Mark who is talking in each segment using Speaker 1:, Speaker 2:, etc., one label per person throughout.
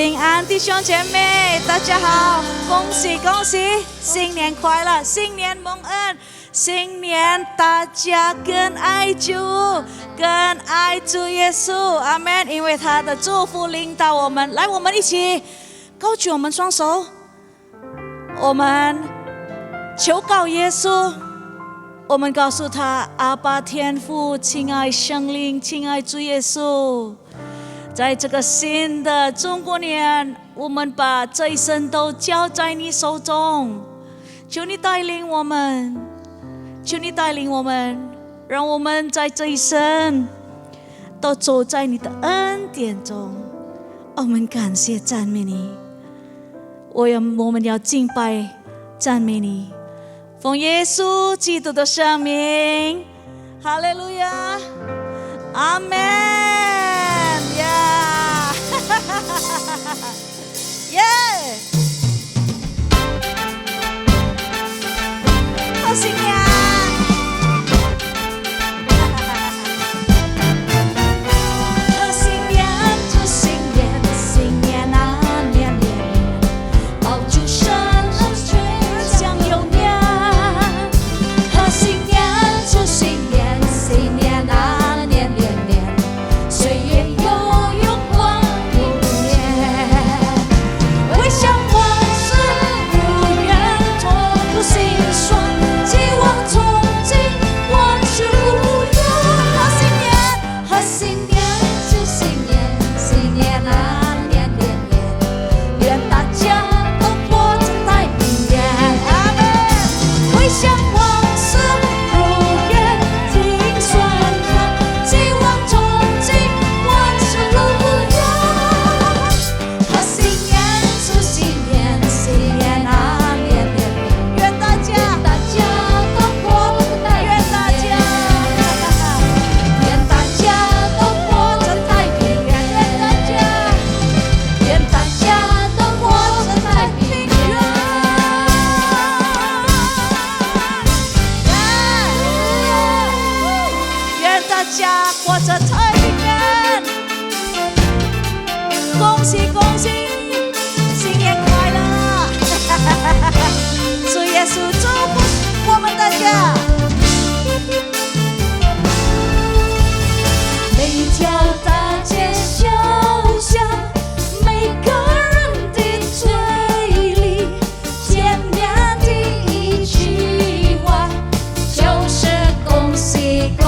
Speaker 1: 平安，弟兄姐妹，大家好，恭喜恭喜，新年快乐，新年蒙恩，新年大家更爱主，更爱主耶稣，阿门。因为他的祝福领导我们，来，我们一起高举我们双手，我们求告耶稣，我们告诉他，阿爸天父，亲爱圣灵，亲爱主耶稣。在这个新的中国年，我们把这一生都交在你手中，求你带领我们，求你带领我们，让我们在这一生都走在你的恩典中。我们感谢赞美你，我们要敬拜赞美你，奉耶稣基督的圣名，哈利路亚，阿门。耶！好新年！贺新年，祝新年，新年啊，年年年，保主神恩全享永年。贺新年，祝新年，新年啊，年年年，岁月悠悠光明年。回想往事如愿，托付心酸，希望憧憬万事如愿。贺新年，贺新年，祝新年，新年啊，年年年，愿大家都过着太平年。阿门。回想往事如愿，听酸寒，希望憧憬万事如愿。贺新年，祝新年，新年啊，年年年，愿大家都过着太平年。愿大家都过着太平年，愿大家都过着太平年。愿大家过着太平年，恭喜恭喜，新年快乐！主耶稣祝福我们大家。每一条大街小巷，每个人的嘴里，见面第一句话就是恭喜恭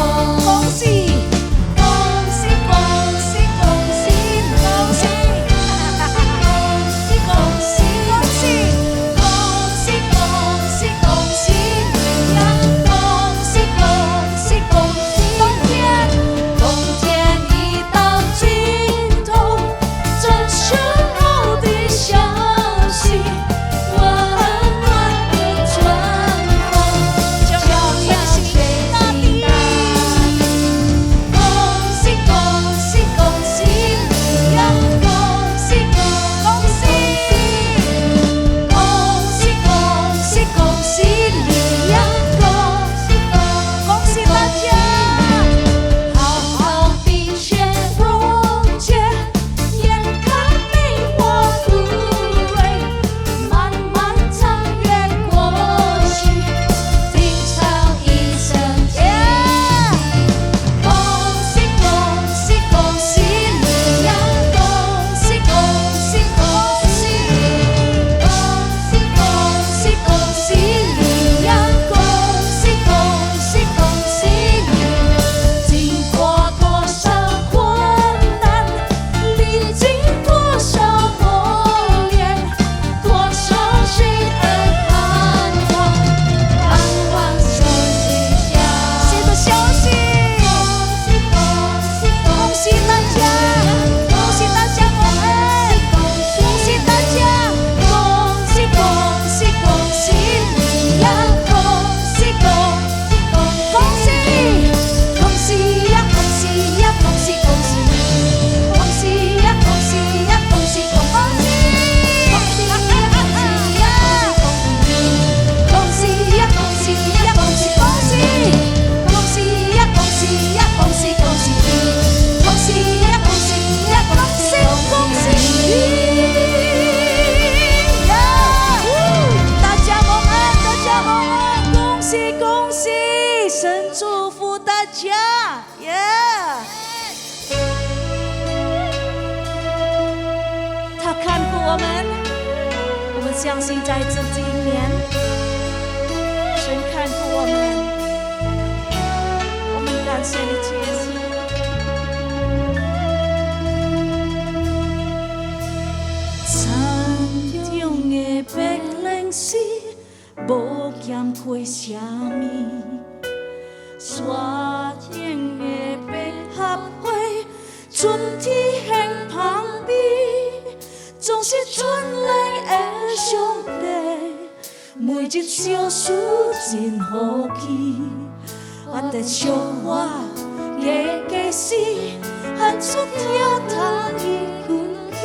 Speaker 1: 喜恭喜恭喜恭喜恭喜恭喜恭喜恭喜恭喜恭喜恭喜，惜，神祝福大家，耶！他看顾我们，我们相信在这今年，神看顾我们，我们感谢你，主耶稣。山中的白灵丝，无嫌亏什么。山顶的百合花，春天向旁边，总是春灵的上帝，每日小事真好奇，我的小花也假使喊出跳他的滚去。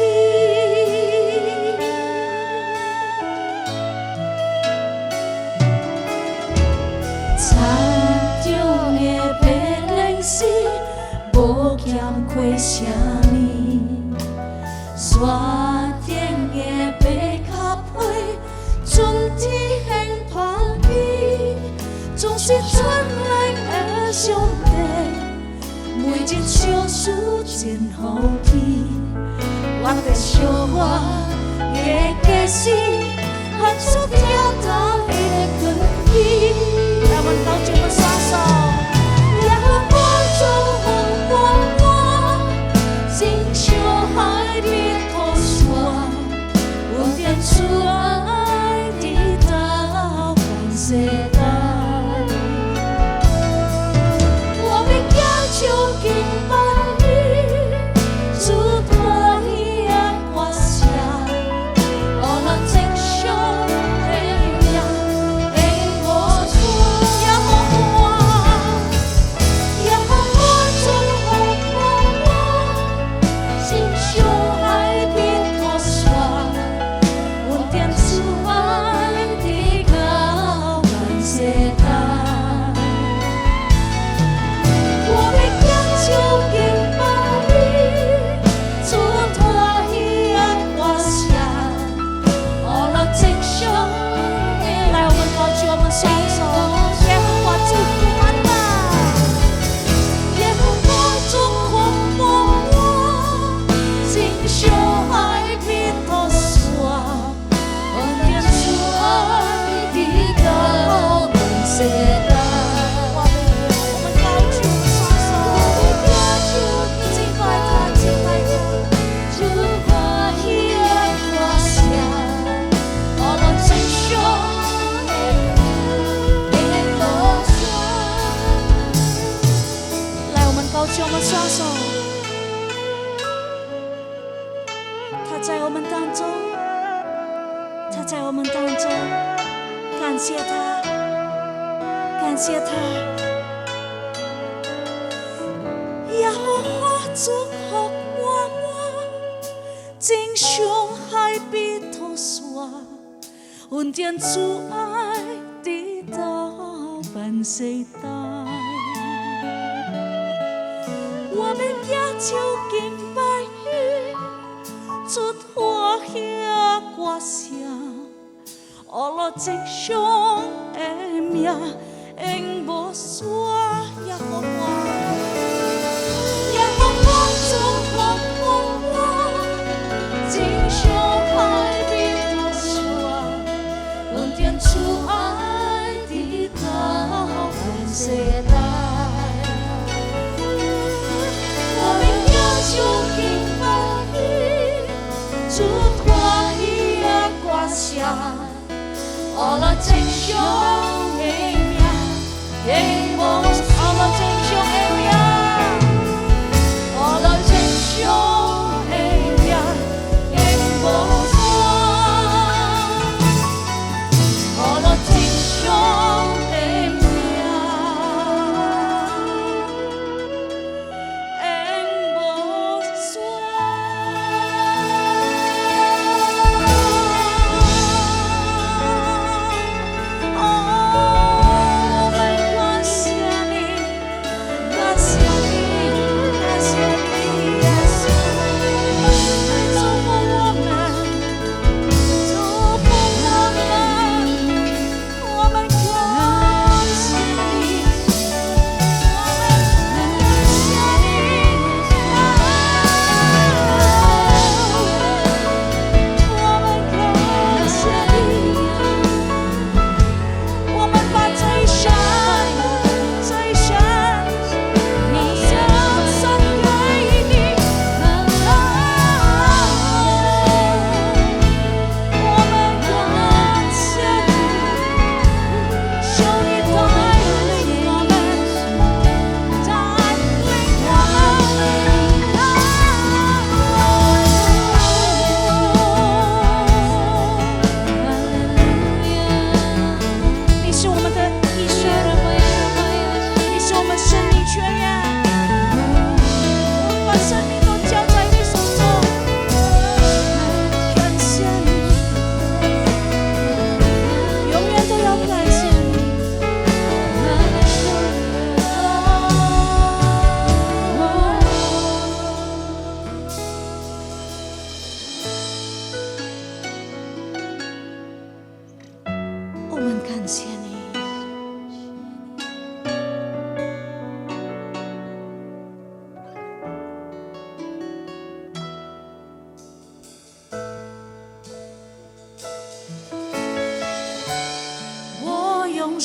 Speaker 1: 无嫌亏什么，山顶的百合花，春天向旁边，总是春来的上帝，每日小事真好奇，我的小花也假使喊出跳动的根基，让我们高举我们双手。主爱的道，感谢他。我们要求敬拜你，主托你的国下，我们正向的命，给我做耶和华，耶和华做我，心胸爱的国下。我们双手，他在我们当中，他在我们当中，感谢他，感谢他。耶和华祝福我，真上海比头山，恩典主爱的到万世代。我们也就敬拜你，出欢喜歌声，我若正上的命，永无山耶和华，耶和华祝福我，真上海比头山，恩典主爱的到万世代。就敬拜你，主欢喜的歌声，我若正上的命，永无我若正上的命，我若正上的命，永无山，我若正上的命。我们感谢你。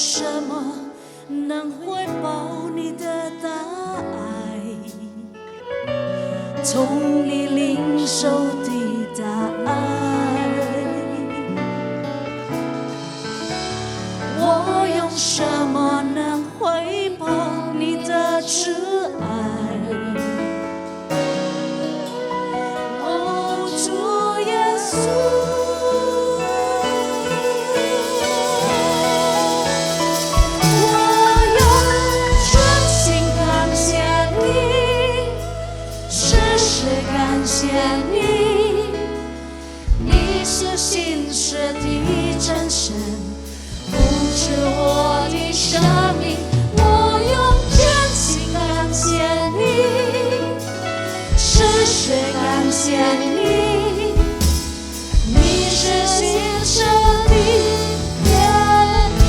Speaker 1: 什么能回报你的大爱？从你领受的大爱，我用什么能回报你的慈爱？哦，主耶稣，我用真心感谢你，时时感谢你，你是信实的真神，扶持我的生命。我用真心感谢你，时时感谢你，你是信实的天父。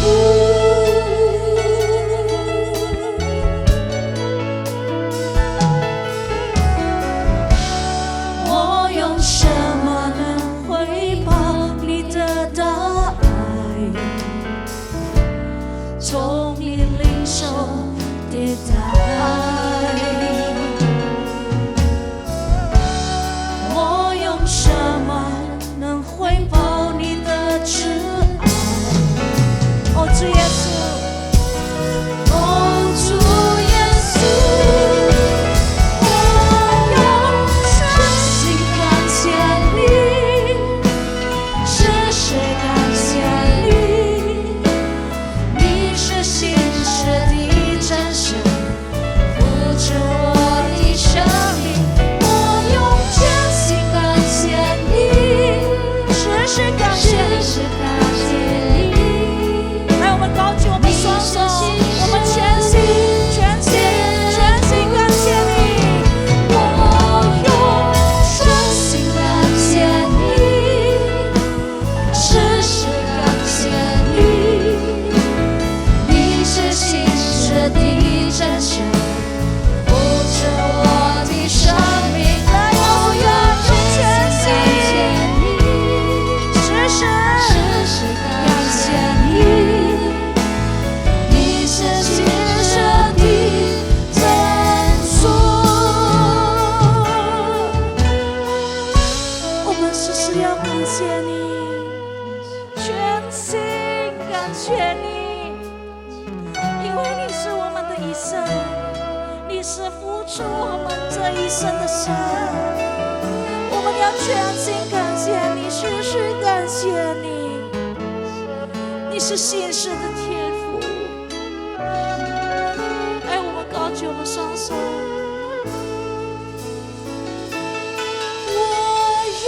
Speaker 1: 我用什么能回报你的大爱？从你领受的大爱，我用什么能回报你的慈爱？哦，主耶稣，哦，主耶稣，我用真心感谢你，时时感谢你，你是信实的真神，扶持我的生命。我用真心感谢你，时时感谢你。来，我们高举我们双手，我们全心感谢你。我用真心感谢你，时时感谢你，你是信实的真神，扶持我的生命。来，我用全心时时感谢你，你是信实的真主。我们时时要感谢你，全心感谢你，因为你是我们的医生，你是扶持我们这一生的神。我们要全心感谢你，时时感谢你，你是信实的天父。哎，我们高举我们双手，我用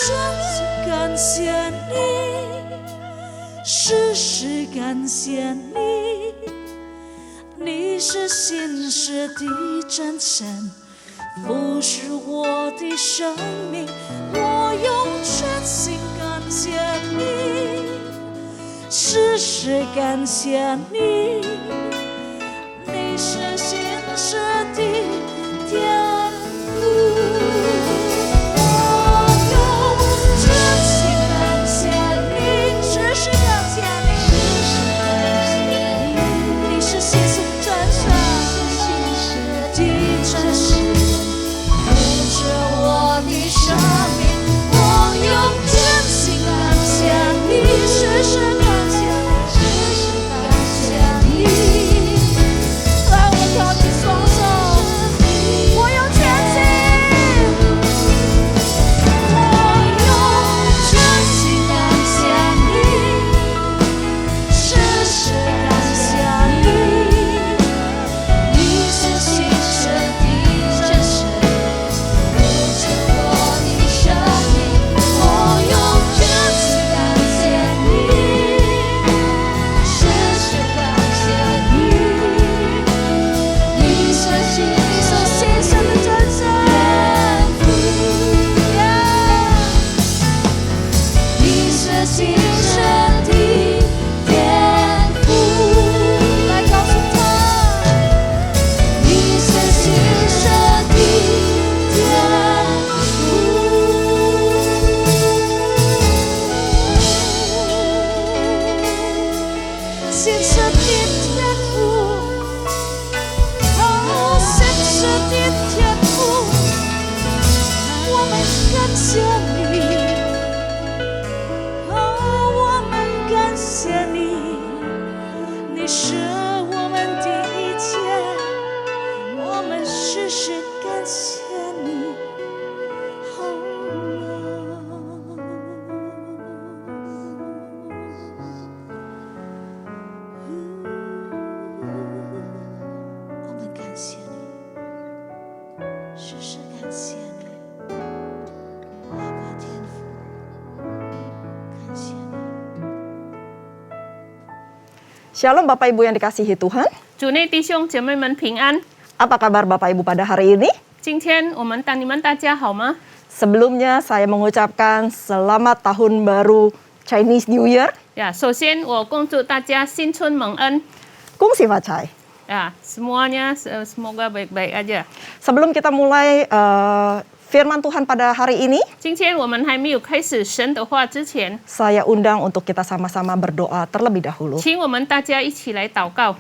Speaker 1: 真心感谢你，时时感谢你，你是信实的真神，扶持我的生命。我用真心感谢你，时时感谢你，你是信实的天父。我用真心感谢你，时时感谢你，你是信实的真神，真神，扶持我的生命。我用真心感谢你，时时感谢你，
Speaker 2: Shalom Bapak Ibu yang dikasihi Tuhan.
Speaker 3: 主内弟兄姐妹们平安。
Speaker 2: Apa kabar Bapak Ibu pada hari ini?
Speaker 3: 今天你们大家好吗？
Speaker 2: Sebelumnya saya mengucapkan selamat tahun baru Chinese New Year.
Speaker 3: 首先我恭祝大家新春蒙恩。
Speaker 2: Kongsi Facai.
Speaker 3: Semuanya semoga baik-baik aja.
Speaker 2: Sebelum kita mulai firman Tuhan pada hari ini,
Speaker 3: 今天我们还没有开始神的话之前，
Speaker 2: saya undang untuk kita sama-sama berdoa terlebih dahulu.
Speaker 3: 请我们大家一起来祷告。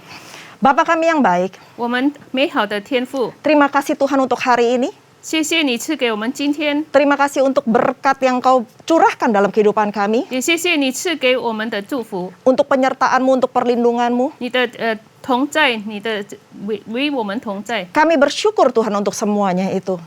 Speaker 2: Bapa kami yang baik,
Speaker 3: 我们美好的天父，
Speaker 2: terima kasih Tuhan untuk hari ini.
Speaker 3: 谢谢你赐给我们今天，
Speaker 2: Terima kasih untuk berkat yang Kau curahkan dalam kehidupan kami,
Speaker 3: 也谢谢你赐给我们的祝福，
Speaker 2: untuk penyertaan-Mu, untuk perlindungan-Mu.
Speaker 3: 你的同在，你的为我们同在，
Speaker 2: Kami bersyukur Tuhan untuk semuanya itu.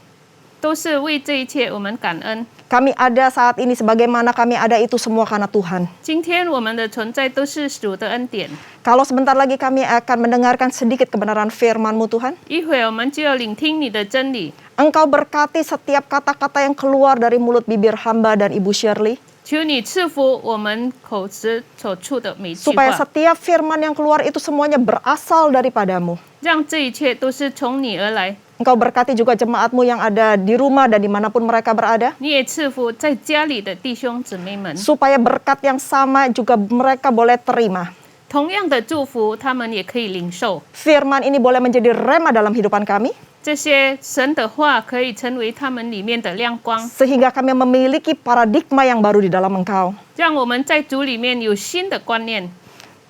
Speaker 3: 都是为这一切我们感恩。
Speaker 2: Kami ada saat ini sebagaimana kami ada itu semua karena Tuhan.
Speaker 3: 今天我们的存在都是主的恩典。
Speaker 2: Kalau sebentar lagi kami akan mendengarkan sedikit kebenaran firman-Mu Tuhan,
Speaker 3: 一会儿我们就要聆听你的真理，
Speaker 2: Engkau berkati setiap kata-kata yang keluar dari mulut bibir hamba dan Ibu Shirley,
Speaker 3: 求你赐福我们口词所出的每句
Speaker 2: supaya
Speaker 3: 话，
Speaker 2: setiap firman yang keluar itu semuanya berasal daripada-Mu.
Speaker 3: 让这一切都是从你而来。
Speaker 2: Engkau berkati juga jemaat-Mu yang ada di rumah dan dimanapun mereka berada,
Speaker 3: 你也赐福在家里的弟兄姊妹们，
Speaker 2: supaya berkat yang sama juga mereka boleh terima.
Speaker 3: 同样的祝福他们也可以领受。
Speaker 2: Firman ini boleh menjadi rema dalam kehidupan kami,
Speaker 3: 这些神的话可以成为他们里面的亮光，
Speaker 2: sehingga kami memiliki paradigma yang baru di dalam Engkau.
Speaker 3: 让我们在主里面有新的观念，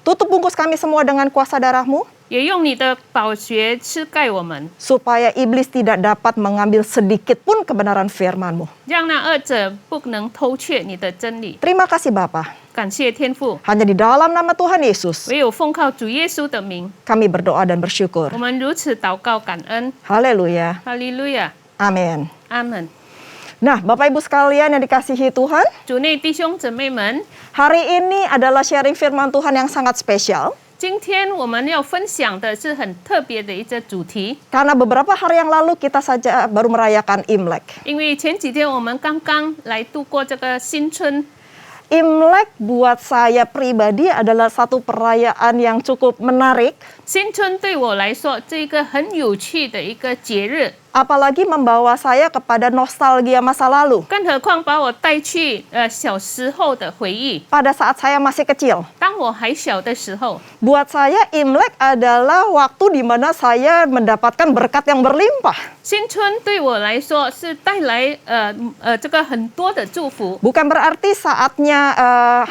Speaker 2: Tutup bungkus kami semua dengan kuasa darah-Mu,
Speaker 3: 也用你的宝血遮盖我们，
Speaker 2: supaya iblis tidak dapat mengambil sedikit pun kebenaran firman-Mu.
Speaker 3: 让那恶者不能偷窃你的真理。
Speaker 2: Terima kasih Bapa.
Speaker 3: 感谢天父，
Speaker 2: Hanya di dalam nama Tuhan Yesus,
Speaker 3: 唯有奉靠主耶稣的名，
Speaker 2: kami berdoa dan bersyukur.
Speaker 3: 我们如此祷告感恩。
Speaker 2: Haleluya.
Speaker 3: 哈利路亚，
Speaker 2: Amin.
Speaker 3: 阿门。
Speaker 2: Nah, Bapak Ibu sekalian yang dikasihi Tuhan,
Speaker 3: 主内弟兄姊妹们，
Speaker 2: hari ini adalah sharing firman Tuhan yang sangat spesial.
Speaker 3: 今天我们要分享的是很特别的一个主题，
Speaker 2: Karena beberapa hari yang lalu kita saja baru merayakan Imlek.
Speaker 3: 因为前几天我们刚刚来度过这个新春。
Speaker 2: Imlek buat saya pribadi adalah satu perayaan yang cukup menarik,
Speaker 3: 新春对我来说，这一个很有趣的一个节日，
Speaker 2: apalagi membawa saya kepada nostalgia masa lalu.
Speaker 3: 更何况把我带去小时候的回忆。
Speaker 2: Pada saat saya masih kecil,
Speaker 3: 当我还小的时候，
Speaker 2: buat saya Imlek adalah waktu di mana saya mendapatkan berkat yang berlimpah.
Speaker 3: 新春对我来说是带来这个很多的祝福，
Speaker 2: Bukan berarti saatnya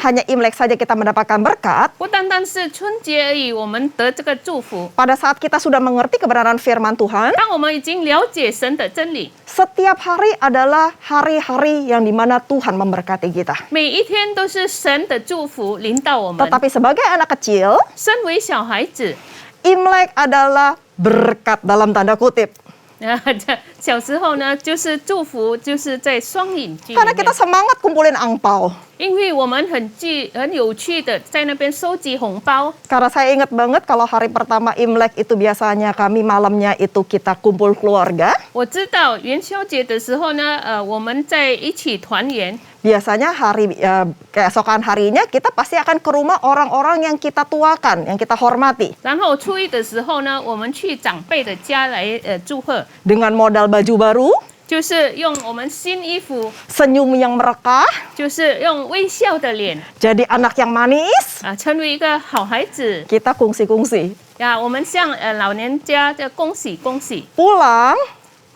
Speaker 2: hanya Imlek saja kita mendapatkan berkat.
Speaker 3: 不单单是春节而已，我们得这个祝福。
Speaker 2: Pada saat kita sudah mengerti kebenaran firman Tuhan,
Speaker 3: 当我们已经了解神的真理，
Speaker 2: setiap hari adalah hari-hari yang dimana Tuhan memberkati kita.
Speaker 3: 每一天都是神的祝福临到我们。
Speaker 2: Tetapi sebagai anak kecil,
Speaker 3: 身为小孩子，
Speaker 2: Imlek adalah berkat dalam tanda kutip.
Speaker 3: 小时候呢，就是祝福，就是在双引句里
Speaker 2: Karena
Speaker 3: 面
Speaker 2: kita semangat kumpulin angpau.
Speaker 3: 因为我们很有趣的在那边收集红包。
Speaker 2: Karena saya ingat banget kalau hari pertama Imlek itu biasanya kami malamnya itu kita kumpul keluarga.
Speaker 3: 我知道元宵节的时候呢，我们在一起团圆。
Speaker 2: Biasanya keesokan harinya kita pasti akan ke rumah orang-orang yang kita tuakan, yang kita hormati.
Speaker 3: 然后初一的时候呢，我们去长辈的家来祝贺，
Speaker 2: Dengan modal baju baru,
Speaker 3: 就是用我们新衣服，
Speaker 2: senyum yang merekah,
Speaker 3: 就是用微笑的脸
Speaker 2: jadi anak yang manis,
Speaker 3: 成为一个好孩子
Speaker 2: kita kungsi-kungsi.
Speaker 3: 呀。我们向老年家的恭喜恭喜。
Speaker 2: Pulang,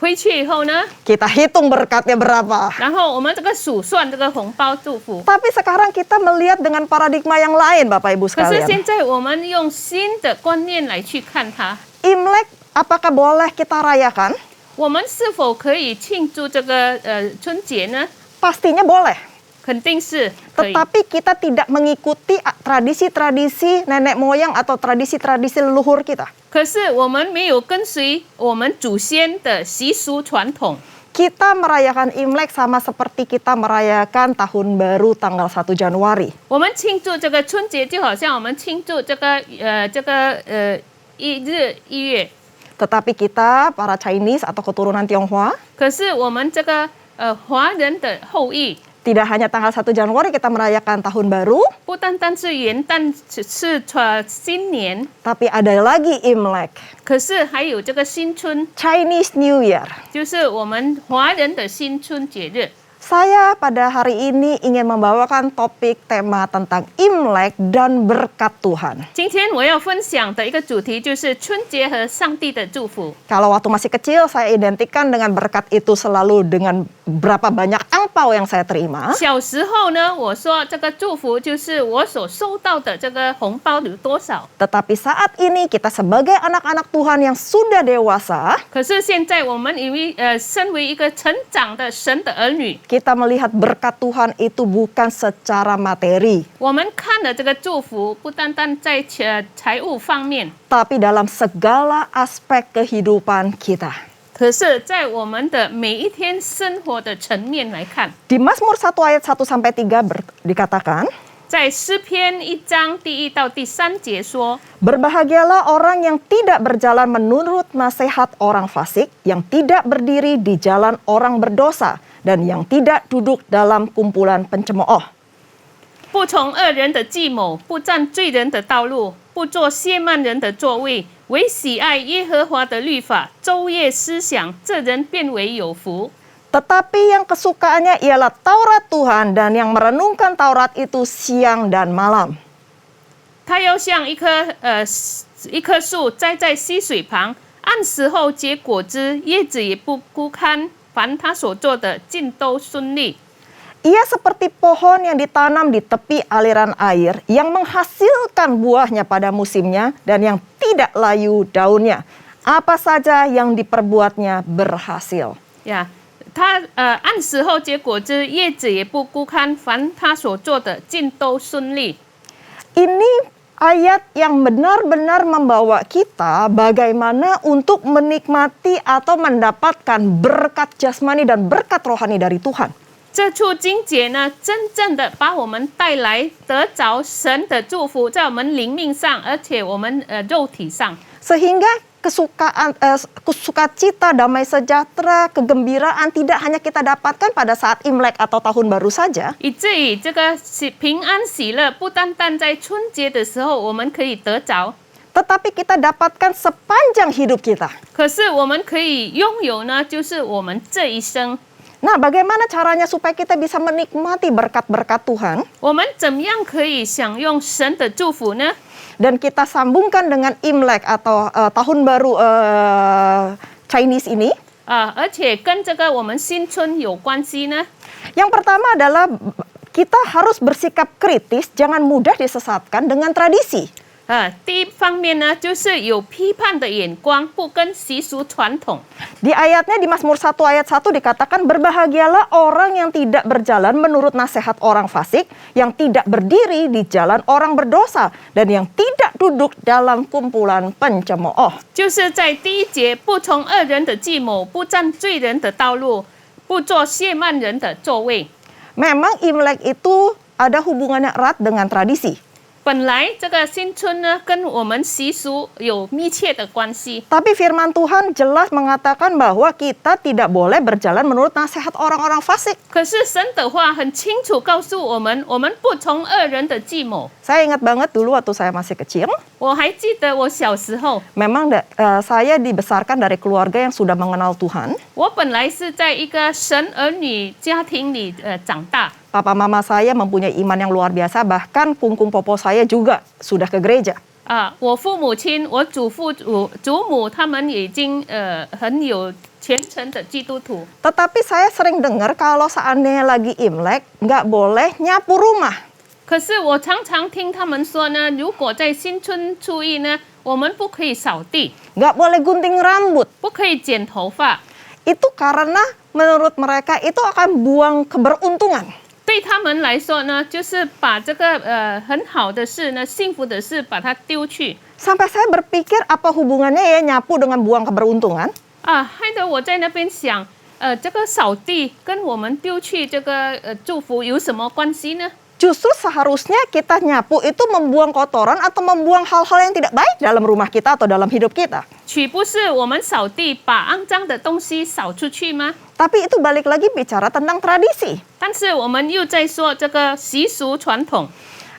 Speaker 3: 回去以后呢，
Speaker 2: kita hitung berkatnya berapa.
Speaker 3: 然后我们这个数算这个红包祝福。
Speaker 2: Tapi sekarang kita melihat dengan paradigma yang lain, Bapak Ibu
Speaker 3: 可是
Speaker 2: sekalian.
Speaker 3: 现在我们用新的观念来去看它，
Speaker 2: Imlek apakah boleh kita rayakan?
Speaker 3: 我们是否可以庆祝这个春节呢？
Speaker 2: Pastinya boleh.
Speaker 3: 肯定是可以。
Speaker 2: Tetapi kita tidak mengikuti tradisi-tradisi nenek moyang atau tradisi-tradisi leluhur kita.
Speaker 3: 可是我们没有跟随我们祖先的习俗传统。
Speaker 2: Kita merayakan Imlek sama seperti kita merayakan Tahun Baru tanggal 1 Januari.
Speaker 3: 我们庆祝这个春节，就好像我们庆祝这个1日1月。
Speaker 2: Tetapi kita, para Chinese atau keturunan Tionghoa,
Speaker 3: 可是我们这个华人的后裔，
Speaker 2: Tidak hanya tanggal 1 Januari kita merayakan tahun baru,
Speaker 3: 不单单是元旦是新年，
Speaker 2: tapi ada lagi Imlek,
Speaker 3: 可是还有这个新春，
Speaker 2: Chinese New Year.
Speaker 3: 就是我们华人的新春节日。
Speaker 2: Saya pada hari ini ingin membawakan topik tema tentang Imlek dan berkat Tuhan.
Speaker 3: 今天我要分享的一个主题就是春节和上帝的祝福。
Speaker 2: Kalau waktu masih kecil, saya identikan dengan berkat itu selalu dengan berapa banyak angpau yang saya terima.
Speaker 3: 小时候呢，我说这个祝福就是我所收到的这个红包有多少。
Speaker 2: Tetapi saat ini kita sebagai anak-anak Tuhan yang sudah dewasa,
Speaker 3: 可是现在我们身为一个成长的神的儿女，
Speaker 2: kita melihat berkat Tuhan itu bukan secara materi,
Speaker 3: 我们看的这个祝福不单单在财务方面，
Speaker 2: tapi dalam segala aspek kehidupan kita.
Speaker 3: 可是在我们的每一天生活的层面来看，
Speaker 2: Di Mazmur 1 ayat 1-3 dikatakan,
Speaker 3: 在诗篇1章第1到第3节说，
Speaker 2: Berbahagialah orang yang tidak berjalan menurut nasihat orang fasik, yang tidak berdiri di jalan orang berdosa, dan yang tidak duduk dalam kumpulan pencemooh.
Speaker 3: 不从恶人的计谋，不占罪人的道路，不做亵慢人的座位，唯喜爱耶和华的律法，昼夜思想，这人变为有福。
Speaker 2: Tetapi yang kesukaannya ialah Taurat Tuhan dan yang merenungkan Taurat itu siang dan malam.
Speaker 3: 他要像一棵树栽在溪水旁，按时候结果子，叶子也不枯干，凡他所做的尽都顺利。
Speaker 2: Ia seperti pohon yang ditanam di tepi aliran air, yang menghasilkan buahnya pada musimnya dan yang tidak layu daunnya. Apa saja yang diperbuatnya berhasil.
Speaker 3: 呀，他按时候结果子，叶子也不枯干，凡他所做的尽都顺利。
Speaker 2: Ini ayat yang benar-benar membawa kita bagaimana untuk menikmati atau mendapatkan berkat jasmani dan berkat rohani dari Tuhan.
Speaker 3: 这处经节呢，真正的把我们带来得着神的祝福，在我们灵命上，而且我们肉体上。
Speaker 2: Sehingga sukacita, damai sejahtera, kegembiraan tidak hanya kita dapatkan pada saat Imlek atau tahun baru saja,
Speaker 3: 以至于这个平安喜乐，不单单在春节的时候我们可以得着，
Speaker 2: tetapi kita dapatkan sepanjang hidup kita.
Speaker 3: 可是我们可以拥有呢，就是我们这一生。
Speaker 2: Nah, bagaimana caranya supaya kita bisa menikmati berkat-berkat Tuhan?
Speaker 3: 我们怎么样可以享用神的祝福呢？
Speaker 2: Dan kita sambungkan dengan Imlek atau tahun baru Chinese ini.
Speaker 3: 而且跟这个我们新春有关系呢？
Speaker 2: Yang pertama adalah kita harus bersikap kritis, jangan mudah disesatkan dengan tradisi.
Speaker 3: 第一方面呢，就是有批判的眼光，不跟习俗传统。
Speaker 2: Di ayatnya di Mazmur 1 ayat 1 dikatakan berbahagialah orang yang tidak berjalan menurut nasihat orang fasik, yang tidak berdiri di jalan orang berdosa, dan yang tidak duduk dalam kumpulan pencemooh.
Speaker 3: 就是在第一节，不从恶人的计谋，不占罪人的道路，不做亵慢人的座位。
Speaker 2: Memang Imlek itu ada hubungannya erat dengan tradisi.
Speaker 3: 本来这个新春呢，跟我们习俗有密切的关系。
Speaker 2: Tapi firman Tuhan jelas mengatakan bahwa kita tidak boleh berjalan menurut nasihat orang-orang fasik.
Speaker 3: 可是神的话很清楚告诉我们，我们不从恶人的计谋。
Speaker 2: Saya ingat banget dulu waktu saya masih kecil,
Speaker 3: 我还记得我小时候，
Speaker 2: memang saya dibesarkan dari keluarga yang sudah mengenal Tuhan.
Speaker 3: 我本来是在一个神儿女家庭里长大。
Speaker 2: Papa mama saya mempunyai iman yang luar biasa, bahkan kungkung popo saya juga sudah ke gereja.
Speaker 3: 我父母亲、我祖父祖母他们已经很有虔诚的基督徒。
Speaker 2: Tetapi saya sering dengar kalau seandainya lagi Imlek, nggak boleh nyapu rumah.
Speaker 3: 可是我常常听他们说呢，如果在新春初一呢，我们不可以扫地，
Speaker 2: Nggak boleh gunting rambut.
Speaker 3: 不可以剪头发。
Speaker 2: Itu karena menurut mereka itu akan buang keberuntungan.
Speaker 3: 对他们来说呢，就是把这个很好的事呢，幸福的事，把它丢去。
Speaker 2: Sampai saya berpikir apa hubungannya ya nyapu dengan buang keberuntungan?
Speaker 3: 害得我在那边想，这个扫地跟我们丢去这个祝福有什么关系呢？
Speaker 2: Justru seharusnya kita nyapu itu membuang kotoran atau membuang hal-hal yang tidak baik dalam rumah kita atau dalam hidup kita.
Speaker 3: 岂不是我们扫地把肮脏的东西扫出去吗？
Speaker 2: Tapi itu balik lagi bicara tentang tradisi.
Speaker 3: 但是我们又在说这个习俗传统。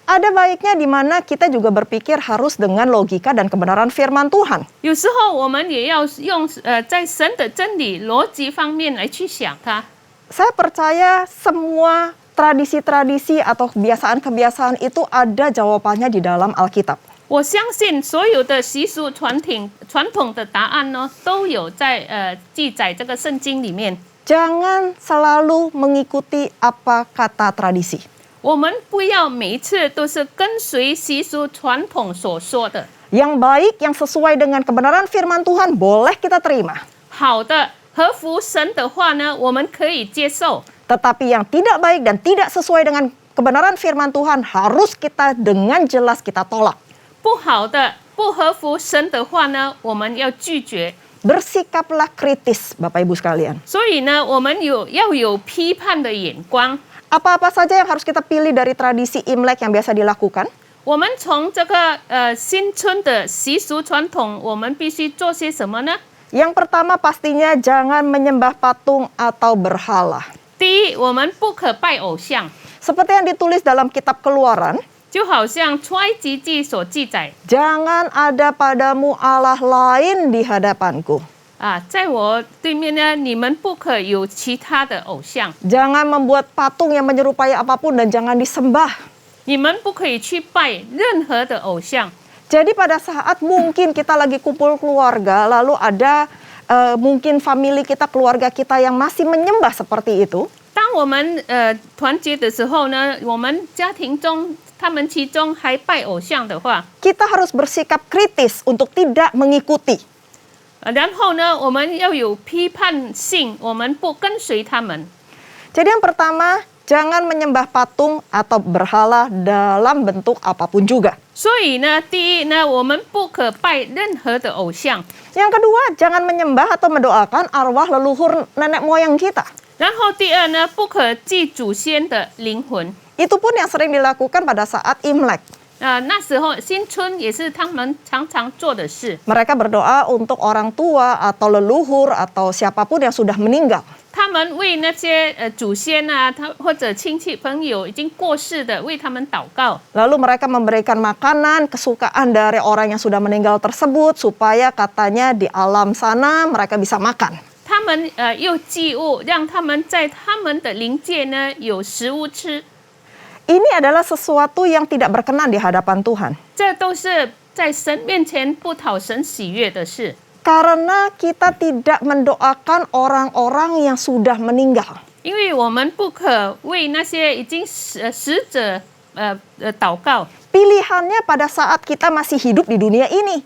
Speaker 2: Ada baiknya di mana kita juga berpikir harus dengan logika dan kebenaran firman Tuhan.
Speaker 3: 有时候我们也要用在神的真理逻辑方面来去想它。
Speaker 2: Saya percaya semua tradisi-tradisi atau kebiasaan-kebiasaan itu ada jawabannya di dalam Alkitab.
Speaker 3: 我相信所有的习俗传统的答案呢，都有在记载这个圣经里面。
Speaker 2: Jangan selalu mengikuti apa kata tradisi.
Speaker 3: 我们不要每一次都是跟随习俗传统所说的。
Speaker 2: Yang baik, yang sesuai dengan kebenaran firman Tuhan boleh kita terima.
Speaker 3: 好的，合乎神的话呢，我们可以接受。
Speaker 2: Tetapi yang tidak baik dan tidak sesuai dengan kebenaran firman Tuhan harus kita dengan jelas kita tolak.
Speaker 3: 不好的、不合乎神的话呢，我们要拒绝。
Speaker 2: Bersikaplah kritis, Bapak Ibu sekalian.
Speaker 3: 所以呢，我们要有批判的眼光。
Speaker 2: Apa-apa saja yang harus kita pilih dari tradisi Imlek yang biasa dilakukan?
Speaker 3: 我们从这个新春的习俗传统，我们必须做些什么呢？
Speaker 2: Yang pertama pastinya jangan menyembah patung atau berhala.
Speaker 3: 第一，我们不可拜偶像，
Speaker 2: Seperti yang ditulis dalam kitab Keluaran,
Speaker 3: 就好像出埃及记所记载
Speaker 2: jangan ada padamu Allah lain di hadapanku.
Speaker 3: 啊，在我对面呢，你们不可有其他的偶像，
Speaker 2: Jangan membuat patung yang menyerupai apapun dan jangan disembah.
Speaker 3: 你们不可以去拜任何的偶像。
Speaker 2: Jadi pada saat mungkin kita lagi kumpul keluarga, lalu ada mungkin family kita, keluarga kita yang masih menyembah seperti itu,
Speaker 3: 当我们团结的时候呢，我们家庭中他们其中还拜偶像的话，
Speaker 2: kita harus bersikap kritis untuk tidak mengikuti.
Speaker 3: 然后呢，我们要有批判性，我们不跟随他们。
Speaker 2: Jadi yang pertama, jangan menyembah patung atau berhala dalam bentuk apapun juga.
Speaker 3: 所以呢，第一呢，我们不可拜任何的偶像。
Speaker 2: Yang kedua, jangan menyembah atau mendoakan arwah leluhur nenek moyang kita.
Speaker 3: 然后第二呢，不可祭祖先的灵魂。
Speaker 2: Itu pun yang sering dilakukan pada saat Imlek.
Speaker 3: 那时候新春也是他们常常做的事。
Speaker 2: Mereka berdoa untuk orang tua atau leluhur atau siapapun yang sudah meninggal.
Speaker 3: 他们为那些祖先啊，或者亲戚朋友已经过世的，为他们祷告。
Speaker 2: Lalu mereka memberikan makanan kesukaan dari orang yang sudah meninggal tersebut supaya katanya di alam sana mereka bisa makan.
Speaker 3: 他们又祭物，让他们在他们的灵界呢有食物吃。
Speaker 2: Ini adalah sesuatu yang tidak berkenan di hadapan Tuhan.
Speaker 3: 这都是在神面前不讨神喜悦的事。
Speaker 2: Karena kita tidak mendoakan orang-orang yang sudah meninggal.
Speaker 3: 因为我们不可为那些已经死者祷告。
Speaker 2: Pilihannya pada saat kita masih hidup di dunia ini.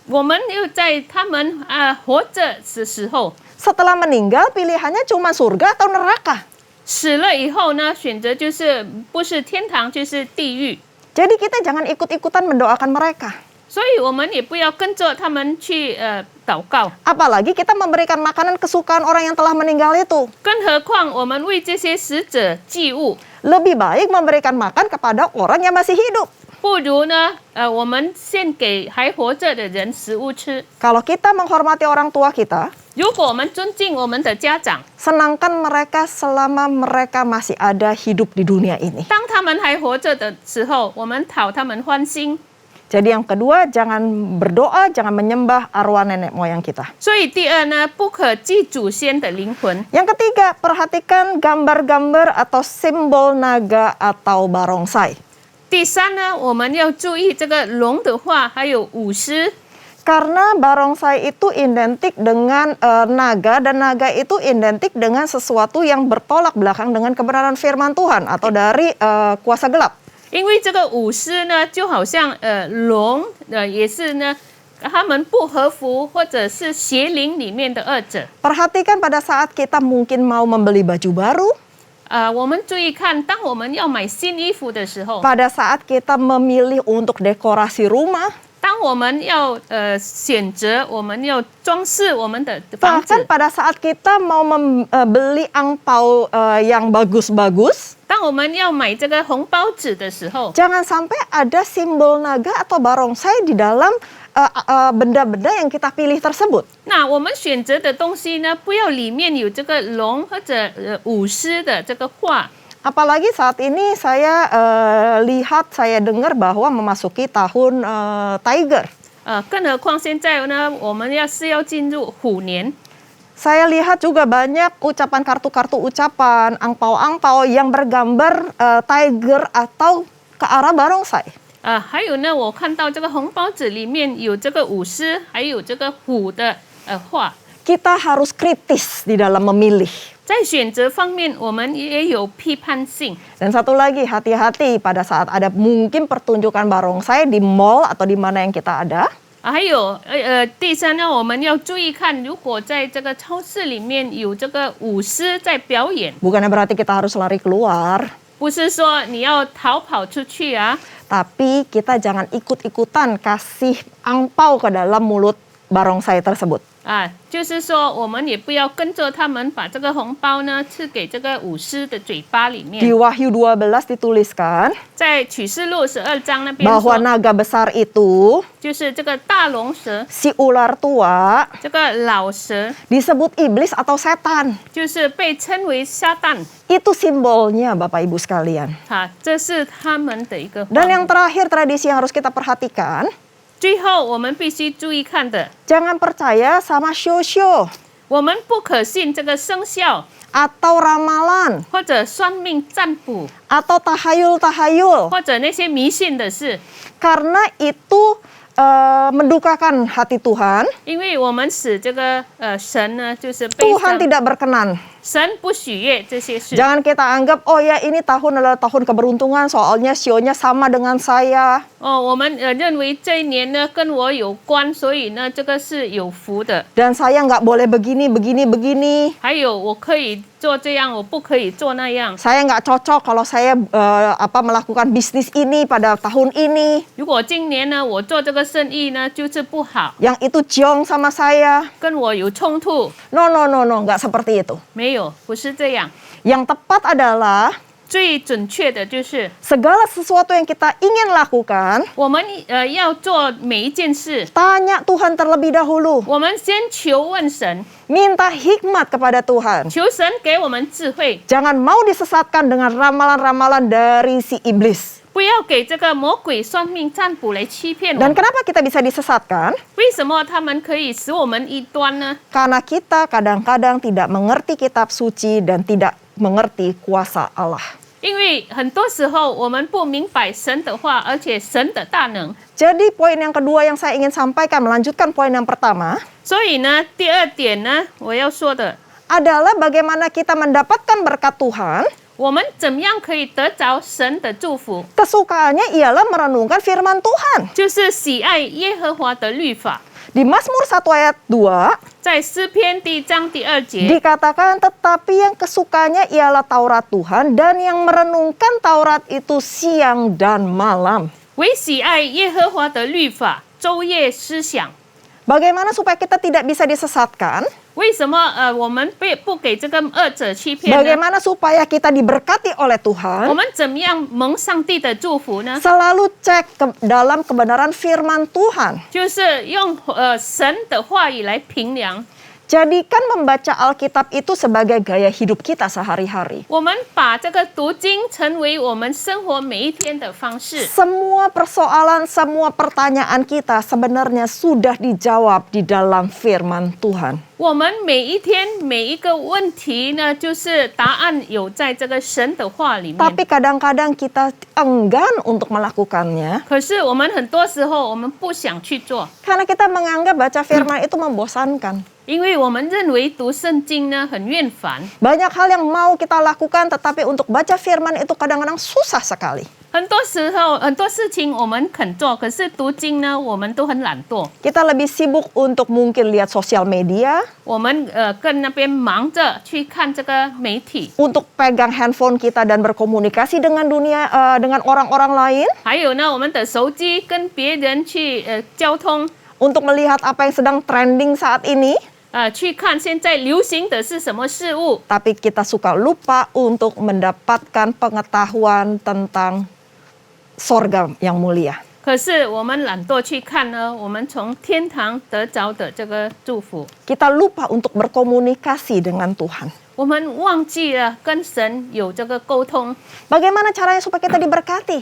Speaker 3: 我们又在他们活着的时候，
Speaker 2: Setelah meninggal pilihannya cuma surga atau neraka.
Speaker 3: 死了以后呢，选择就是不是天堂就是地狱。
Speaker 2: Jadi kita jangan ikut-ikutan mendoakan mereka.
Speaker 3: 所以我们也不要跟着他们去祷告。
Speaker 2: Apalagi kita memberikan makanan kesukaan orang yang telah meninggal itu.
Speaker 3: 更何况我们为这些死者祭物，
Speaker 2: Lebih baik memberikan makan kepada orang yang masih hidup.
Speaker 3: 不如呢，我们献给还活着的人食物吃。
Speaker 2: Kalau kita menghormati orang tua kita,
Speaker 3: 如果我们尊敬我们的家长，
Speaker 2: senangkan mereka selama mereka masih ada hidup di dunia ini.
Speaker 3: 当他们还活着的时候，我们讨他们欢心。
Speaker 2: Jadi yang kedua, jangan berdoa, jangan menyembah arwah nenek moyang kita.
Speaker 3: 所以第二呢，不可祭祖先的灵魂。
Speaker 2: Yang ketiga, perhatikan gambar-gambar atau simbol naga atau barongsai.
Speaker 3: 第三呢，我们要注意这个龙的话，还有舞狮。
Speaker 2: Karena barongsai itu identik dengan naga, dan naga itu identik dengan sesuatu yang bertolak belakang dengan kebenaran firman Tuhan atau dari kuasa gelap.
Speaker 3: 因为这个舞狮呢，就好像龙也是呢，他们不合符或者是邪灵里面的恶者。
Speaker 2: Perhatikan pada saat kita mungkin mau membeli baju baru,
Speaker 3: 我们注意看，当我们要买新衣服的时候，
Speaker 2: pada saat kita memilih untuk dekorasi rumah,
Speaker 3: 当我们要选择，我们要装饰我们的房
Speaker 2: bahkan
Speaker 3: 子，
Speaker 2: pada saat kita mau membeli angpau yang bagus-bagus,
Speaker 3: 当我们要买这个红包纸的时候，
Speaker 2: jangan sampai ada simbol naga atau barongsai di dalam benda-benda yang kita pilih tersebut.
Speaker 3: 那我们选择的东西呢，不要里面有这个龙或者舞狮的这个画。
Speaker 2: Apalagi saat ini saya lihat, saya dengar bahwa memasuki tahun Tiger.
Speaker 3: 更何况现在呢，我们要进入虎年。
Speaker 2: Saya lihat juga banyak ucapan kartu-kartu ucapan, angpau-angpau yang bergambar tiger atau ke arah barongsai.
Speaker 3: 还有呢，我看到这个红包纸里面有这个舞狮，还有这个虎的画。
Speaker 2: Kita harus kritis di dalam memilih.
Speaker 3: 在选择方面，我们也有批判性。
Speaker 2: Dan satu lagi, hati-hati pada saat ada mungkin pertunjukan barongsai di mall atau di mana yang kita ada.
Speaker 3: 还有第三呢，我们要注意看，如果在这个超市里面有这个舞狮在表演，
Speaker 2: Bukannya berarti kita harus lari keluar,
Speaker 3: 不是说你要逃跑出去啊，
Speaker 2: tapi kita jangan ikut-ikutan kasih angpau ke dalam mulut barongsai tersebut.
Speaker 3: 就是说我们也不要跟着他们把这个红包呢吃给这个舞狮的嘴巴里
Speaker 2: Di
Speaker 3: 面。
Speaker 2: Wahyu 12 dituliskan
Speaker 3: 在启示录12章那边
Speaker 2: bahwa
Speaker 3: 说，
Speaker 2: naga besar itu,
Speaker 3: 就是这个大龙蛇，
Speaker 2: si ular tua,
Speaker 3: 这个老蛇，
Speaker 2: disebut iblis atau setan.
Speaker 3: 就是被称为撒旦。
Speaker 2: Itu simbolnya Bapak Ibu sekalian.
Speaker 3: 这是他们的一个话
Speaker 2: Dan
Speaker 3: 语。
Speaker 2: yang terakhir tradisi yang harus kita perhatikan,
Speaker 3: 最后我们必须注意看的，
Speaker 2: jangan percaya sama show-show
Speaker 3: 我们不可信这个生肖
Speaker 2: atau ramalan
Speaker 3: 或者算命占卜
Speaker 2: atau tahayul-tahayul
Speaker 3: 或者那些迷信的事，
Speaker 2: karena itu mendukakan hati Tuhan.
Speaker 3: 因为我们使这个神呢就是悲
Speaker 2: Tuhan
Speaker 3: 伤，
Speaker 2: tidak berkenan.
Speaker 3: 神不喜悦这些事。
Speaker 2: Jangan kita anggap, oh ya ini tahun adalah tahun keberuntungan soalnya sionya sama dengan saya.
Speaker 3: 我们认为这一年呢跟我有关，所以呢这个是有福的。
Speaker 2: Dan saya nggak boleh begini, begini, begini.
Speaker 3: 还有我可以做这样，我不可以做那样。
Speaker 2: Saya nggak cocok kalau saya melakukan bisnis ini pada tahun ini.
Speaker 3: 如果今年呢我做这个生意呢就是不好，
Speaker 2: Yang itu jiong sama saya.
Speaker 3: 跟我有冲突，
Speaker 2: No, nggak seperti itu.
Speaker 3: 没有，不是这样。
Speaker 2: Yang tepat adalah
Speaker 3: 最准确的就是
Speaker 2: segala sesuatu yang kita ingin lakukan,
Speaker 3: 我们要做每一件事，
Speaker 2: tanya Tuhan terlebih dahulu.
Speaker 3: 我们先求问神，
Speaker 2: Minta hikmat kepada Tuhan.
Speaker 3: 求神给我们智慧，
Speaker 2: Jangan mau disesatkan dengan ramalan-ramalan dari si iblis.
Speaker 3: 不要给这个魔鬼算命占卜来欺骗我
Speaker 2: Dan
Speaker 3: 们。
Speaker 2: kenapa kita bisa disesatkan?
Speaker 3: 为什么他们可以使我们异端呢？
Speaker 2: Karena kita kadang-kadang tidak mengerti kitab suci dan tidak mengerti kuasa Allah.
Speaker 3: 因为很多时候我们不明白神的话，而且神的大能。
Speaker 2: Jadi poin yang kedua yang saya ingin sampaikan, melanjutkan poin yang pertama,
Speaker 3: 所以呢，第二点呢，我要说的，
Speaker 2: adalah bagaimana kita mendapatkan berkat Tuhan.
Speaker 3: 我们怎么样可以得着神的祝福？
Speaker 2: Kesukaannya ialah merenungkan firman Tuhan.
Speaker 3: 就是喜爱耶和华的律法。
Speaker 2: Di Mazmur 1 ayat 2,
Speaker 3: 在诗篇第1章第2节，
Speaker 2: dikatakan tetapi yang kesukanya ialah Taurat Tuhan dan yang merenungkan Taurat itu siang dan malam.
Speaker 3: 唯喜爱耶和华的律法，昼夜思想。
Speaker 2: Bagaimana supaya kita tidak bisa disesatkan?
Speaker 3: 为什么我们不给这个恶者欺骗呢？
Speaker 2: Bagaimana supaya kita diberkati oleh
Speaker 3: 我
Speaker 2: Tuhan?
Speaker 3: 们怎么样蒙上帝的祝福呢？
Speaker 2: Selalu cek dalam kebenaran firman Tuhan.
Speaker 3: 就是用神的话语来评量。
Speaker 2: Jadikan membaca Alkitab itu sebagai gaya hidup kita sehari-hari.
Speaker 3: 我们把这个读经成为我们生活每一天的方式。
Speaker 2: Semua persoalan, semua pertanyaan kita sebenarnya sudah dijawab di dalam firman Tuhan.
Speaker 3: 我们每一天每一个问题呢，就是答案有在这个神的话里面。
Speaker 2: Tapi kadang-kadang kita enggan untuk melakukannya
Speaker 3: 可是我们很多时候我们不想去做，
Speaker 2: karena kita menganggap baca firman itu membosankan.
Speaker 3: 因为我们认为读圣经呢很厌烦。
Speaker 2: Banyak hal yang mau kita lakukan, tetapi untuk baca firman itu kadang-kadang susah sekali.
Speaker 3: 很多时候很多事情我们肯做，可是读经呢我们都很懒惰。
Speaker 2: Kita lebih sibuk untuk mungkin lihat sosial media,
Speaker 3: 我们跟那边忙着去看这个媒体，
Speaker 2: untuk pegang handphone kita dan berkomunikasi dengan dunia, dengan orang-orang lain,
Speaker 3: 还有呢我们的手机跟别人去交通，
Speaker 2: untuk melihat apa yang sedang trending saat ini.
Speaker 3: 去看现在流行的是什么事物。
Speaker 2: Tapi kita suka lupa untuk mendapatkan pengetahuan tentang sorga yang mulia.
Speaker 3: 可是我们懒惰去看呢，我们从天堂得着的这个祝福，
Speaker 2: Kita lupa untuk berkomunikasi dengan Tuhan.
Speaker 3: 我们忘记了跟神有这个沟通。
Speaker 2: Bagaimana caranya supaya kita diberkati?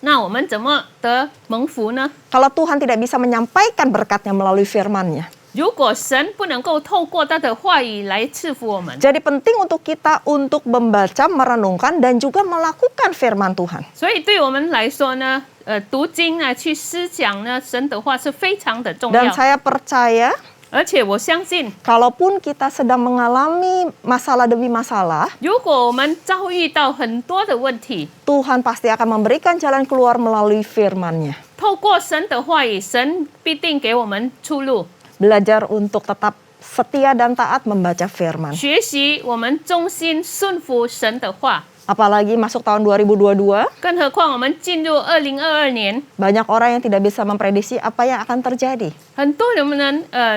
Speaker 3: 那我们怎么得蒙福呢？
Speaker 2: Kalau Tuhan tidak bisa menyampaikan berkatnya melalui firman-Nya.
Speaker 3: 如果神不能够透过他的话语来赐福我们，
Speaker 2: Jadi penting untuk kita untuk membaca, merenungkan, dan juga melakukan firman Tuhan.
Speaker 3: 所以对我们来说呢，读经呢，去思想呢，神的话是非常的重
Speaker 2: Dan
Speaker 3: 要。
Speaker 2: saya percaya,
Speaker 3: 而且我相信，
Speaker 2: kalaupun kita sedang mengalami masalah demi masalah,
Speaker 3: 如果我们遭遇到很多的问题，
Speaker 2: Tuhan pasti akan memberikan jalan keluar melalui firman-Nya.
Speaker 3: 透过神的话语，神必定给我们出路。
Speaker 2: Belajar untuk tetap setia dan taat membaca firman.
Speaker 3: 学习我们忠心顺服神的话，
Speaker 2: Apalagi masuk tahun 2022,
Speaker 3: 更何况我们进入2022年，
Speaker 2: banyak orang yang tidak bisa memprediksi apa yang akan terjadi.
Speaker 3: 很多人们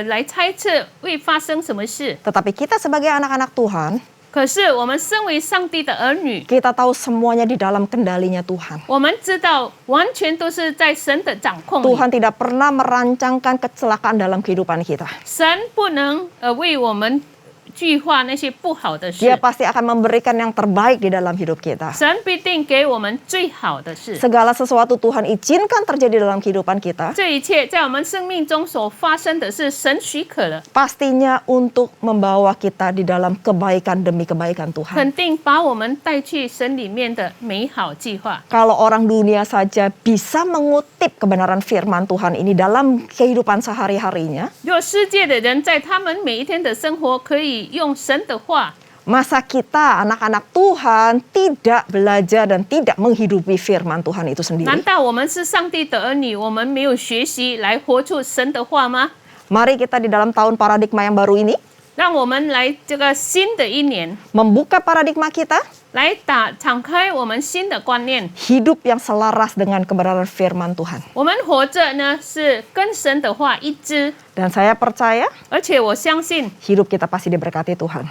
Speaker 3: 来猜测会发生什么事。
Speaker 2: Tetapi kita sebagai anak-anak Tuhan,
Speaker 3: 可是我们身为上帝的儿女，
Speaker 2: kita tahu semuanya di dalam kendalinya Tuhan.
Speaker 3: 我们知道完全都是在神的掌控里。
Speaker 2: Tuhan tidak pernah merancangkan kecelakaan dalam kehidupan kita.
Speaker 3: 神不能为我们具化那些不好的
Speaker 2: Dia
Speaker 3: 事，
Speaker 2: pasti akan memberikan yang terbaik di dalam hidup kita.
Speaker 3: 神必定给我们最好的事。
Speaker 2: Segala sesuatu Tuhan izinkan terjadi dalam kehidupan kita,
Speaker 3: 这一切在我们生命中所发生的是神许可了，
Speaker 2: pastinya untuk membawa kita di dalam kebaikan demi kebaikan Tuhan.
Speaker 3: 肯定把我们带去神里面的美好计划。
Speaker 2: Kalau orang dunia saja bisa mengutip kebenaran firman Tuhan ini dalam kehidupan sehari-harinya,
Speaker 3: 若世界的人在他们每一天的生活可以用神的话，
Speaker 2: masa kita anak-anak Tuhan tidak belajar dan tidak menghidupi firman Tuhan itu
Speaker 3: 难
Speaker 2: sendiri?
Speaker 3: 道我们是上帝的儿女，我们没有学习来活出神的话吗？
Speaker 2: Mari kita di dalam tahun paradigma yang baru ini
Speaker 3: 让我们来这个新的一年，
Speaker 2: membuka paradigma kita,
Speaker 3: 来敞开我们新的观念。
Speaker 2: hidup yang selaras dengan kebenaran firman Tuhan.
Speaker 3: 我们活着呢是跟神的话一致，
Speaker 2: Dan saya percaya
Speaker 3: 而且我相信，
Speaker 2: hidup kita pasti diberkati Tuhan.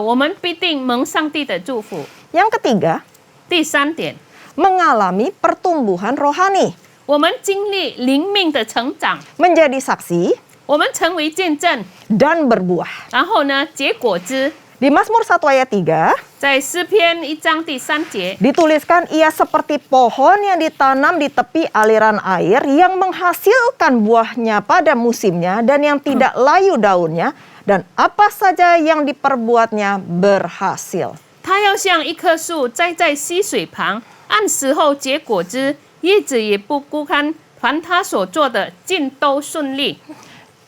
Speaker 3: 我们必定蒙上帝的祝福。
Speaker 2: Yang ketiga,
Speaker 3: 第三点，
Speaker 2: mengalami pertumbuhan rohani,
Speaker 3: 我们经历灵命的成长，
Speaker 2: menjadi saksi
Speaker 3: 我们成为见证，
Speaker 2: dan berbuah.
Speaker 3: 然后呢结果子。
Speaker 2: Di Mazmur 1 ayat 3,
Speaker 3: 在诗篇1章第3节，
Speaker 2: dituliskan ia seperti pohon yang ditanam di tepi aliran air yang menghasilkan buahnya pada musimnya dan yang tidak layu daunnya dan apa saja yang diperbuatnya berhasil.
Speaker 3: 它要像一棵树栽在溪水旁，按时候结果子，叶子也不枯干，凡它所做的尽都顺利。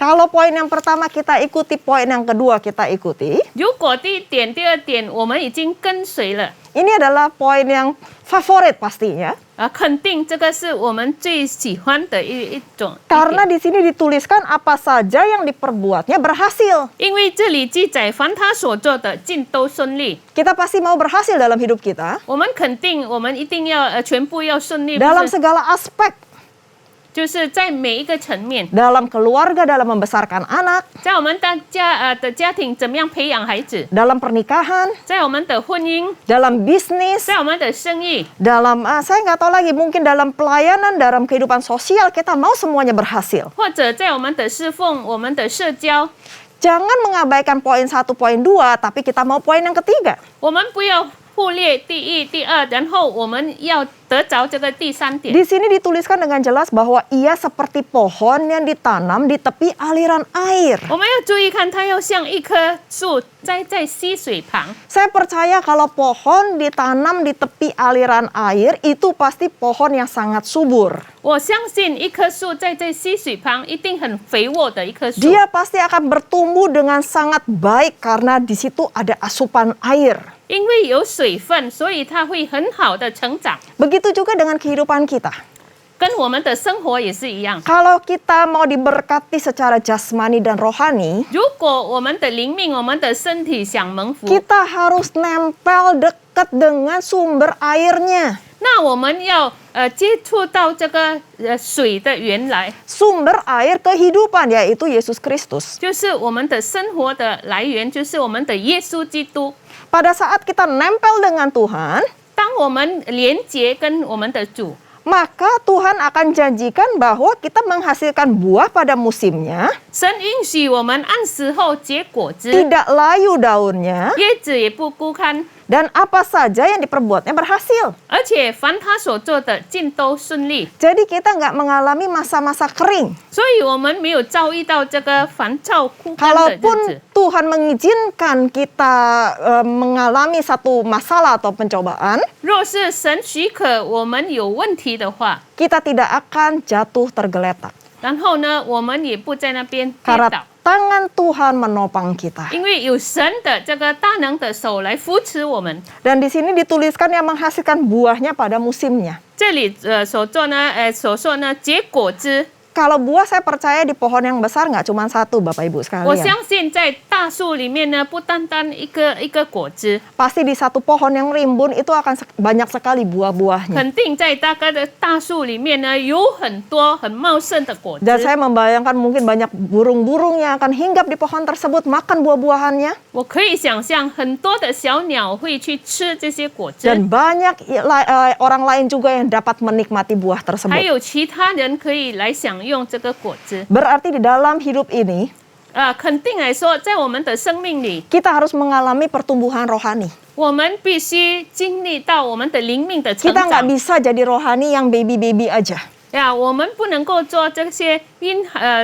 Speaker 2: Kalau poin yang pertama kita ikuti, poin yang kedua kita ikuti.
Speaker 3: 如果第一点、第二点我们已经跟随了，
Speaker 2: Ini adalah poin yang favorit pastinya.
Speaker 3: 肯定这个是我们最喜欢的一种。
Speaker 2: Karena di sini dituliskan apa saja yang diperbuatnya berhasil.
Speaker 3: 因为这里记载，凡他所做的尽都顺利。
Speaker 2: Kita pasti mau berhasil dalam hidup kita.
Speaker 3: 我们肯定，我们一定要全部要顺利，不
Speaker 2: Dalam
Speaker 3: 是
Speaker 2: segala aspek.
Speaker 3: 就是在每一个层面，
Speaker 2: Dalam keluarga, dalam membesarkan anak.
Speaker 3: 在我们的家庭怎么样培养孩子，
Speaker 2: Dalam pernikahan.
Speaker 3: 在我们的婚姻，
Speaker 2: Dalam bisnis.
Speaker 3: 在我们的生意，
Speaker 2: Dalam, saya nggak tahu lagi, mungkin dalam pelayanan, dalam kehidupan sosial, kita mau semuanya berhasil.
Speaker 3: 或者在我们的侍奉、我们的社交，
Speaker 2: Jangan mengabaikan poin 1, poin 2, tapi kita mau poin yang ketiga.
Speaker 3: 我们不要忽略第一、第二，然后我们要得着这个第三点。
Speaker 2: Di sini dituliskan dengan jelas bahwa ia seperti pohon yang ditanam di tepi aliran air.
Speaker 3: 我们要注意看，它要像一棵树栽在溪水旁。
Speaker 2: Saya percaya kalau pohon ditanam di tepi aliran air, itu pasti pohon yang sangat subur.
Speaker 3: 我相信一棵树栽在溪水旁，一定很肥沃的一棵树。
Speaker 2: Dia pasti akan bertumbuh dengan sangat baik karena di situ ada asupan air.
Speaker 3: 因为有水分，所以它会很好的成长。
Speaker 2: Begitu juga dengan kehidupan kita.
Speaker 3: 跟我们的生活也是一样。
Speaker 2: Kalau kita mau diberkati secara jasmani dan rohani,
Speaker 3: 如果我们的灵命、我们的身体想蒙福，
Speaker 2: kita harus nempel dekat dengan sumber airnya.
Speaker 3: 那我们要接触到这个水的源来，
Speaker 2: Sumber air kehidupan yaitu Yesus Kristus.
Speaker 3: 就是我们的生活的来源，就是我们的耶稣基督。
Speaker 2: Pada saat kita nempel dengan Tuhan,
Speaker 3: 当我们连结跟我们的主，
Speaker 2: maka Tuhan akan janjikan bahwa kita menghasilkan buah pada musimnya,
Speaker 3: 神允许我们按时候结果子，
Speaker 2: tidak layu daunnya,
Speaker 3: 叶子也不枯干，
Speaker 2: dan apa saja yang diperbuatnya berhasil.
Speaker 3: 而且凡他所做的尽都顺利。
Speaker 2: Jadi kita nggak mengalami masa-masa kering.
Speaker 3: 所以我们没有遭遇到这个烦躁枯干的日
Speaker 2: Kalaupun
Speaker 3: 子。
Speaker 2: Tuhan mengizinkan kita mengalami satu masalah atau pencobaan,
Speaker 3: 若是神许可我们有问题的话，
Speaker 2: kita tidak akan jatuh tergeletak.
Speaker 3: 然后呢，我们也不在那边跌
Speaker 2: Karena
Speaker 3: 倒，
Speaker 2: tangan Tuhan menopang kita.
Speaker 3: 因为有神的这个大能的手来扶持我们。
Speaker 2: Dan di sini dituliskan yang menghasilkan buahnya pada musimnya.
Speaker 3: 这里所说呢，结果子。
Speaker 2: Kalau buah saya percaya di pohon yang besar nggak cuma satu Bapak Ibu
Speaker 3: 我
Speaker 2: sekalian.
Speaker 3: 相信在大树里面呢，不单单一个果子，
Speaker 2: Pasti di satu pohon yang rimbun itu akan banyak sekali buah-buahnya.
Speaker 3: 肯定在大概的大树里面呢，有很多很茂盛的果子。
Speaker 2: Dan saya membayangkan mungkin banyak burung-burung yang akan hinggap di pohon tersebut makan buah-buahannya.
Speaker 3: 我可以想象很多的小鸟会去吃这些果子，
Speaker 2: Dan banyak orang lain juga yang dapat menikmati buah
Speaker 3: 还
Speaker 2: tersebut.
Speaker 3: 有其他人可以来享用这个果子。
Speaker 2: Berarti di dalam hidup ini
Speaker 3: 肯定来说，在我们的生命里，
Speaker 2: kita harus mengalami pertumbuhan rohani.
Speaker 3: 我们必须经历到我们的灵命的成
Speaker 2: Kita nggak
Speaker 3: 长
Speaker 2: bisa jadi rohani yang baby-baby aja.
Speaker 3: 呀。我们不能够做这些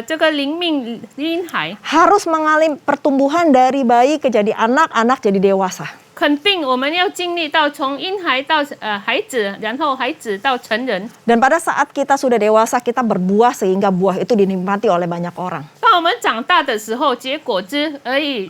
Speaker 3: 这个灵命婴孩。
Speaker 2: Harus mengalami pertumbuhan dari bayi ke jadi anak jadi dewasa.
Speaker 3: 肯定我们要经历到从婴孩到孩子，然后孩子到成人。
Speaker 2: Dan pada saat kita sudah dewasa, kita berbuah sehingga buah itu dinikmati oleh banyak orang.
Speaker 3: 当我们长大的时候，结果子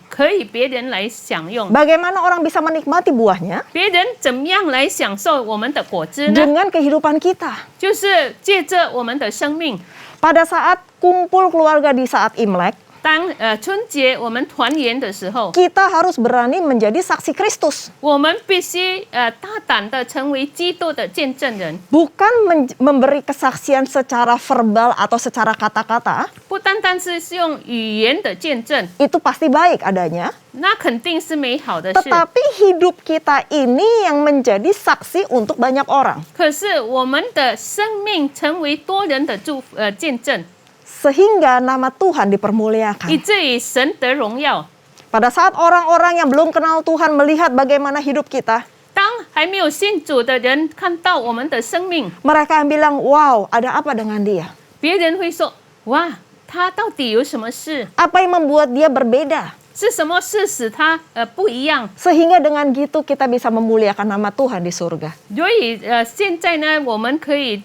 Speaker 3: 可以别人来享用。
Speaker 2: Bagaimana orang bisa menikmati buahnya?
Speaker 3: 别人怎么样来享受我们的果子呢？
Speaker 2: Dengan kehidupan kita.
Speaker 3: 就是借着我们的生命。
Speaker 2: Pada saat kumpul keluarga di saat Imlek,
Speaker 3: 当春节我们团圆的时候，
Speaker 2: kita harus berani menjadi saksi Kristus.
Speaker 3: 我们必须大胆的成为基督的见证人，
Speaker 2: Bukan memberi kesaksian secara verbal atau secara kata-kata,
Speaker 3: 不单单是用语言的见证，
Speaker 2: itu pasti baik adanya.
Speaker 3: 那肯定是美好的事。
Speaker 2: Tetapi hidup kita ini yang menjadi saksi untuk banyak orang.
Speaker 3: 可是我们的生命成为多人的见证，
Speaker 2: Sehingga nama Tuhan
Speaker 3: 以
Speaker 2: dipermuliakan.
Speaker 3: 至于神得荣耀。
Speaker 2: Pada saat orang-orang yang belum kenal Tuhan melihat bagaimana hidup kita,
Speaker 3: 当还没有信主的人看到我们的生命，
Speaker 2: mereka yang bilang, wow, ada apa dengan dia?
Speaker 3: 别人会说：“哇，他到底有什么事？
Speaker 2: Apa yang membuat dia berbeda?
Speaker 3: 是什么事使他不一样？”
Speaker 2: Sehingga dengan gitu kita bisa memuliakan nama Tuhan di surga.
Speaker 3: 所以现在呢，我们可以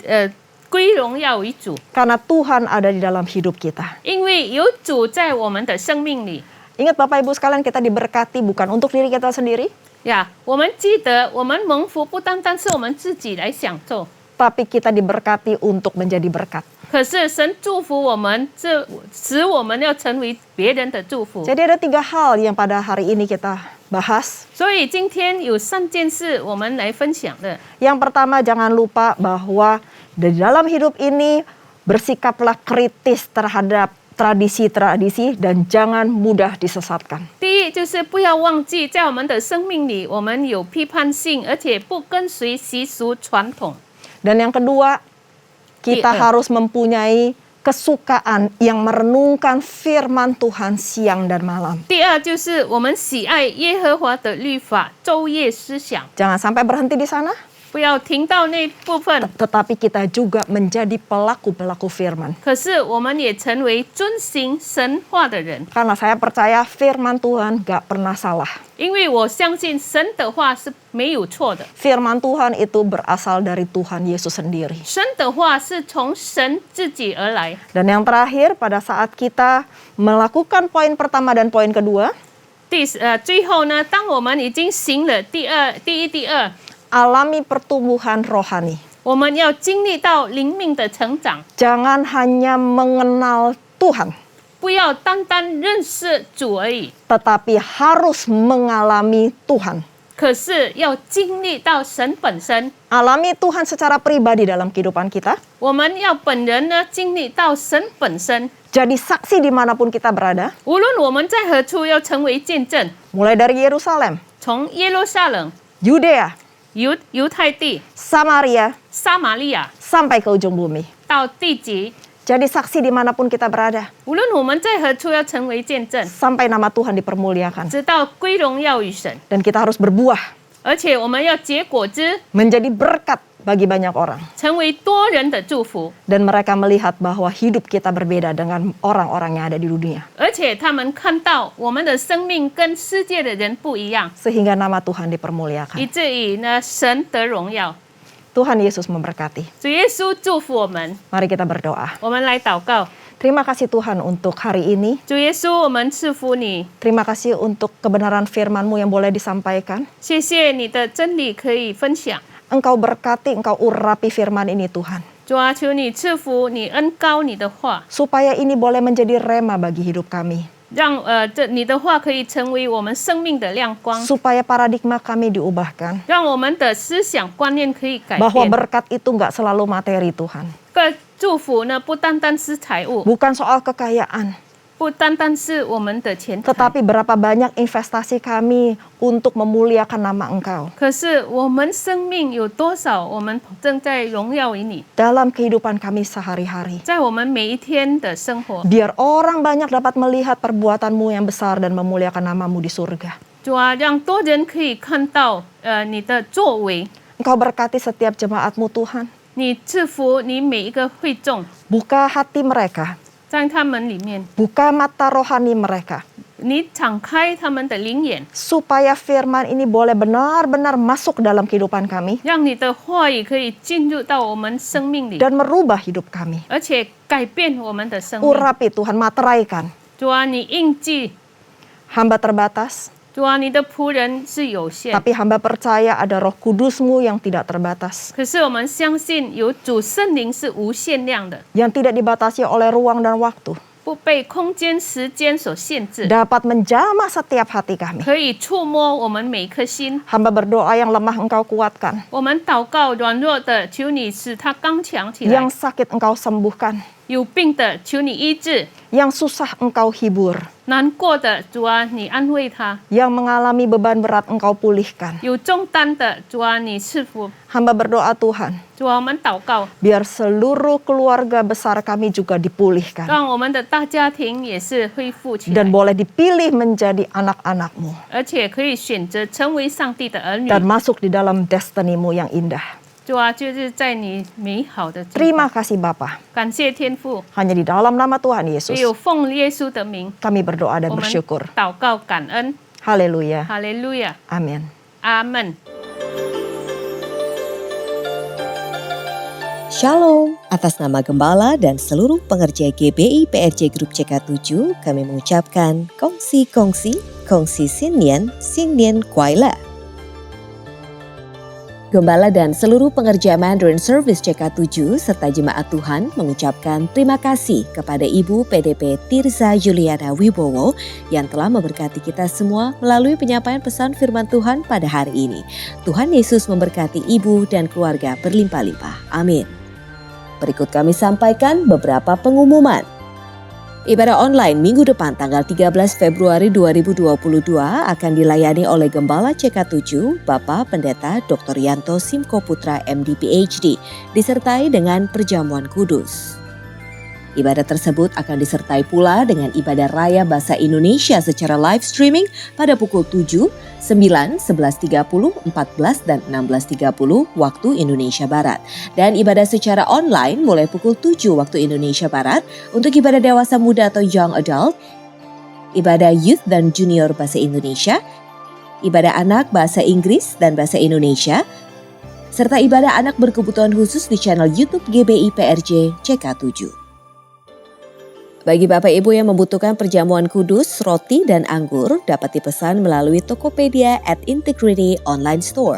Speaker 3: 归荣耀为主，
Speaker 2: Karena Tuhan ada di dalam hidup kita.
Speaker 3: 因为有主在我们的生命里
Speaker 2: Ingat Bapak Ibu sekalian, kita diberkati bukan untuk diri kita sendiri,
Speaker 3: 呀。我们记得，我们蒙福不单单是我们自己来享受，
Speaker 2: tapi kita diberkati untuk menjadi berkat.
Speaker 3: 可是神祝福我们，这使我们要成为别人的祝福。
Speaker 2: Jadi ada 3 hal yang pada hari ini kita bahas.
Speaker 3: 所以今天有3件事我们来分享的。
Speaker 2: Yang pertama, jangan lupa bahwa di dalam hidup ini bersikaplah kritis terhadap tradisi-tradisi dan jangan mudah disesatkan.
Speaker 3: 第一就是不要忘记，在我们的生命里，我们有批判性，而且不跟随习俗传统。
Speaker 2: Dan yang kedua, kita
Speaker 3: Iya.
Speaker 2: harus mempunyai kesukaan yang merenungkan firman Tuhan siang dan malam.
Speaker 3: 第二就是我们喜爱耶和华的律法，昼夜思想，
Speaker 2: Jangan sampai berhenti di sana,
Speaker 3: 不要停到那部分。
Speaker 2: tetapi kita juga menjadi pelaku-pelaku firman.
Speaker 3: 可是我们也成为遵行神话的人，
Speaker 2: Karena saya percaya firman Tuhan gak pernah salah.
Speaker 3: 因为我相信神的话是没有错的，
Speaker 2: Firman Tuhan itu berasal dari Tuhan Yesus sendiri.
Speaker 3: 神的话是从神自己而来。
Speaker 2: Dan yang terakhir, pada saat kita melakukan poin pertama dan poin kedua,
Speaker 3: 最后呢，当我们已经行了第一、第二，
Speaker 2: alami pertumbuhan rohani.
Speaker 3: 我们要经历到灵命的成长，
Speaker 2: Jangan hanya mengenal Tuhan,
Speaker 3: 不要单单认识主而已，
Speaker 2: tetapi harus mengalami Tuhan.
Speaker 3: 可是要经历到神本身。
Speaker 2: Alami Tuhan secara pribadi dalam kehidupan kita.
Speaker 3: 我们要本人呢经历到神本身，
Speaker 2: Jadi saksi dimanapun kita berada,
Speaker 3: 无论我们在何处，要成为见证。
Speaker 2: mulai dari Yerusalem,
Speaker 3: 从耶路撒冷、
Speaker 2: Yudea,
Speaker 3: 犹太地、
Speaker 2: Samaria,
Speaker 3: 撒玛利亚
Speaker 2: sampai ke ujung bumi.
Speaker 3: 到地极，
Speaker 2: Jadi saksi dimanapun kita berada,
Speaker 3: 无论我们在何处，要成为见证，
Speaker 2: sampai nama Tuhan dipermuliakan.
Speaker 3: 直到归荣耀与神。
Speaker 2: Dan kita harus berbuah,
Speaker 3: 而且我们要结果子，
Speaker 2: menjadi berkat bagi banyak orang.
Speaker 3: 成为多人的祝福。
Speaker 2: Dan mereka melihat bahwa hidup kita berbeda dengan orang-orang yang ada di dunia.
Speaker 3: 而且他们看到我们的生命跟世界的人不一样，
Speaker 2: Sehingga nama Tuhan dipermuliakan.
Speaker 3: 以至于呢神得荣耀。
Speaker 2: Tuhan Yesus memberkati.
Speaker 3: 主耶稣祝福我们，
Speaker 2: Mari kita berdoa.
Speaker 3: 我们来祷告。
Speaker 2: Terima kasih Tuhan untuk hari ini.
Speaker 3: 主耶稣，我们赐福你，
Speaker 2: Terima kasih untuk kebenaran firman-Mu yang boleh disampaikan.
Speaker 3: 谢谢你的真理可以分享。
Speaker 2: Engkau berkati, Engkau urapi firman ini Tuhan.
Speaker 3: 主啊，求你赐福，你恩膏你的话，
Speaker 2: Supaya ini boleh menjadi rema bagi hidup kami.
Speaker 3: 让你的话可以成为我们生命的亮光，
Speaker 2: Supaya paradigma kami diubahkan.
Speaker 3: 让我们的思想观念可以改
Speaker 2: Bahwa
Speaker 3: 变。
Speaker 2: berkat itu nggak selalu materi Tuhan.
Speaker 3: 个祝福呢，不单单是财物，
Speaker 2: Bukan soal kekayaan.
Speaker 3: 不单单是我们的钱财，
Speaker 2: Tetapi berapa banyak investasi kami untuk memuliakan nama Engkau.
Speaker 3: 可是我们生命有多少，我们正在荣耀于你，
Speaker 2: Dalam kehidupan kami sehari-hari.
Speaker 3: 在我们每一天的生活。
Speaker 2: Biar orang banyak dapat melihat perbuatan-Mu yang besar dan memuliakan nama-Mu di surga.
Speaker 3: 主啊，让多人可以看到你的作为，
Speaker 2: Engkau berkati setiap jemaat-Mu Tuhan.
Speaker 3: 你赐福你每一个会众，
Speaker 2: Buka hati mereka.
Speaker 3: 在他们里面，
Speaker 2: Buka mata rohani mereka.
Speaker 3: 你敞开他们的灵眼，
Speaker 2: Supaya firman ini boleh benar-benar masuk dalam kehidupan kami.
Speaker 3: 让你的话语可以进入到我们生命里，
Speaker 2: Dan merubah hidup kami.
Speaker 3: 而且改变我们的生命。
Speaker 2: Urapi Tuhan, materaikan.
Speaker 3: 主啊，你应记，
Speaker 2: Hamba terbatas.
Speaker 3: 主啊，你的仆人是有限，
Speaker 2: Tapi hamba percaya ada roh kudus-Mu yang tidak terbatas.
Speaker 3: 可是我们相信有主圣灵是无限量的，
Speaker 2: Yang tidak dibatasi oleh ruang dan waktu.
Speaker 3: 不被空间、时间所限制，
Speaker 2: Dapat menjamah setiap hati kami.
Speaker 3: 可以触摸我们每颗心。
Speaker 2: Hamba berdoa yang lemah Engkau kuatkan.
Speaker 3: 我们祷告软弱的，求你使他刚强起来；
Speaker 2: Yang sakit Engkau sembuhkan.
Speaker 3: 有病的，求你医治；
Speaker 2: Yang susah Engkau hibur.
Speaker 3: 难过的，主啊，你安慰他；
Speaker 2: Yang mengalami beban berat Engkau pulihkan.
Speaker 3: 有重担的，主啊，你赐福。
Speaker 2: Hamba berdoa Tuhan,
Speaker 3: 主啊，我们祷告，
Speaker 2: biar seluruh keluarga besar kami juga dipulihkan.
Speaker 3: 让我们的大家庭也是恢复起来
Speaker 2: Dan，boleh dipilih menjadi anak-anak-Mu.
Speaker 3: 而且可以选择成为上帝的儿女。
Speaker 2: Dan masuk di dalam destiny-Mu yang indah.
Speaker 3: 主啊，就是在你美好的计划。
Speaker 2: Terima kasih Bapa.
Speaker 3: 感谢天父，
Speaker 2: Hanya di dalam nama Tuhan
Speaker 3: 只
Speaker 2: Yesus
Speaker 3: 有奉耶稣的名，
Speaker 2: kami berdoa dan
Speaker 3: 我们
Speaker 2: bersyukur.
Speaker 3: 祷告感恩。
Speaker 2: Haleluya.
Speaker 3: 哈利路亚，
Speaker 2: Amin.
Speaker 3: 阿门。
Speaker 4: Shalom, atas nama Gembala dan seluruh pengerja GBI PRJ Grup CK7, kami mengucapkan kongsi Sinnian Kuai Le. Gembala dan seluruh pengerja Mandarin Service CK7 serta jemaat Tuhan mengucapkan terima kasih kepada Ibu PDP Tirza Juliana Wibowo yang telah memberkati kita semua melalui penyampaian pesan firman Tuhan pada hari ini. Tuhan Yesus memberkati Ibu dan keluarga berlimpah-limpah. Amin. Berikut kami sampaikan beberapa pengumuman. Ibadah online minggu depan tanggal 13 Februari 2022 akan dilayani oleh Gembala CK7 Bapak Pendeta Dr. Yanto Simko Putra MD PhD disertai dengan perjamuan kudus. Ibadah tersebut akan disertai pula dengan ibadah raya bahasa Indonesia secara live streaming pada pukul 7, 9, 11.30, 14 dan 16.30 waktu Indonesia Barat. Dan ibadah secara online mulai pukul 7 waktu Indonesia Barat untuk ibadah dewasa muda atau young adult, ibadah youth dan junior bahasa Indonesia, ibadah anak bahasa Inggris dan bahasa Indonesia, serta ibadah anak berkebutuhan khusus di channel YouTube GBI PRJ CK7. Bagi Bapak Ibu yang membutuhkan perjamuan kudus, roti, dan anggur dapat dipesan melalui Tokopedia at Integrity Online Store.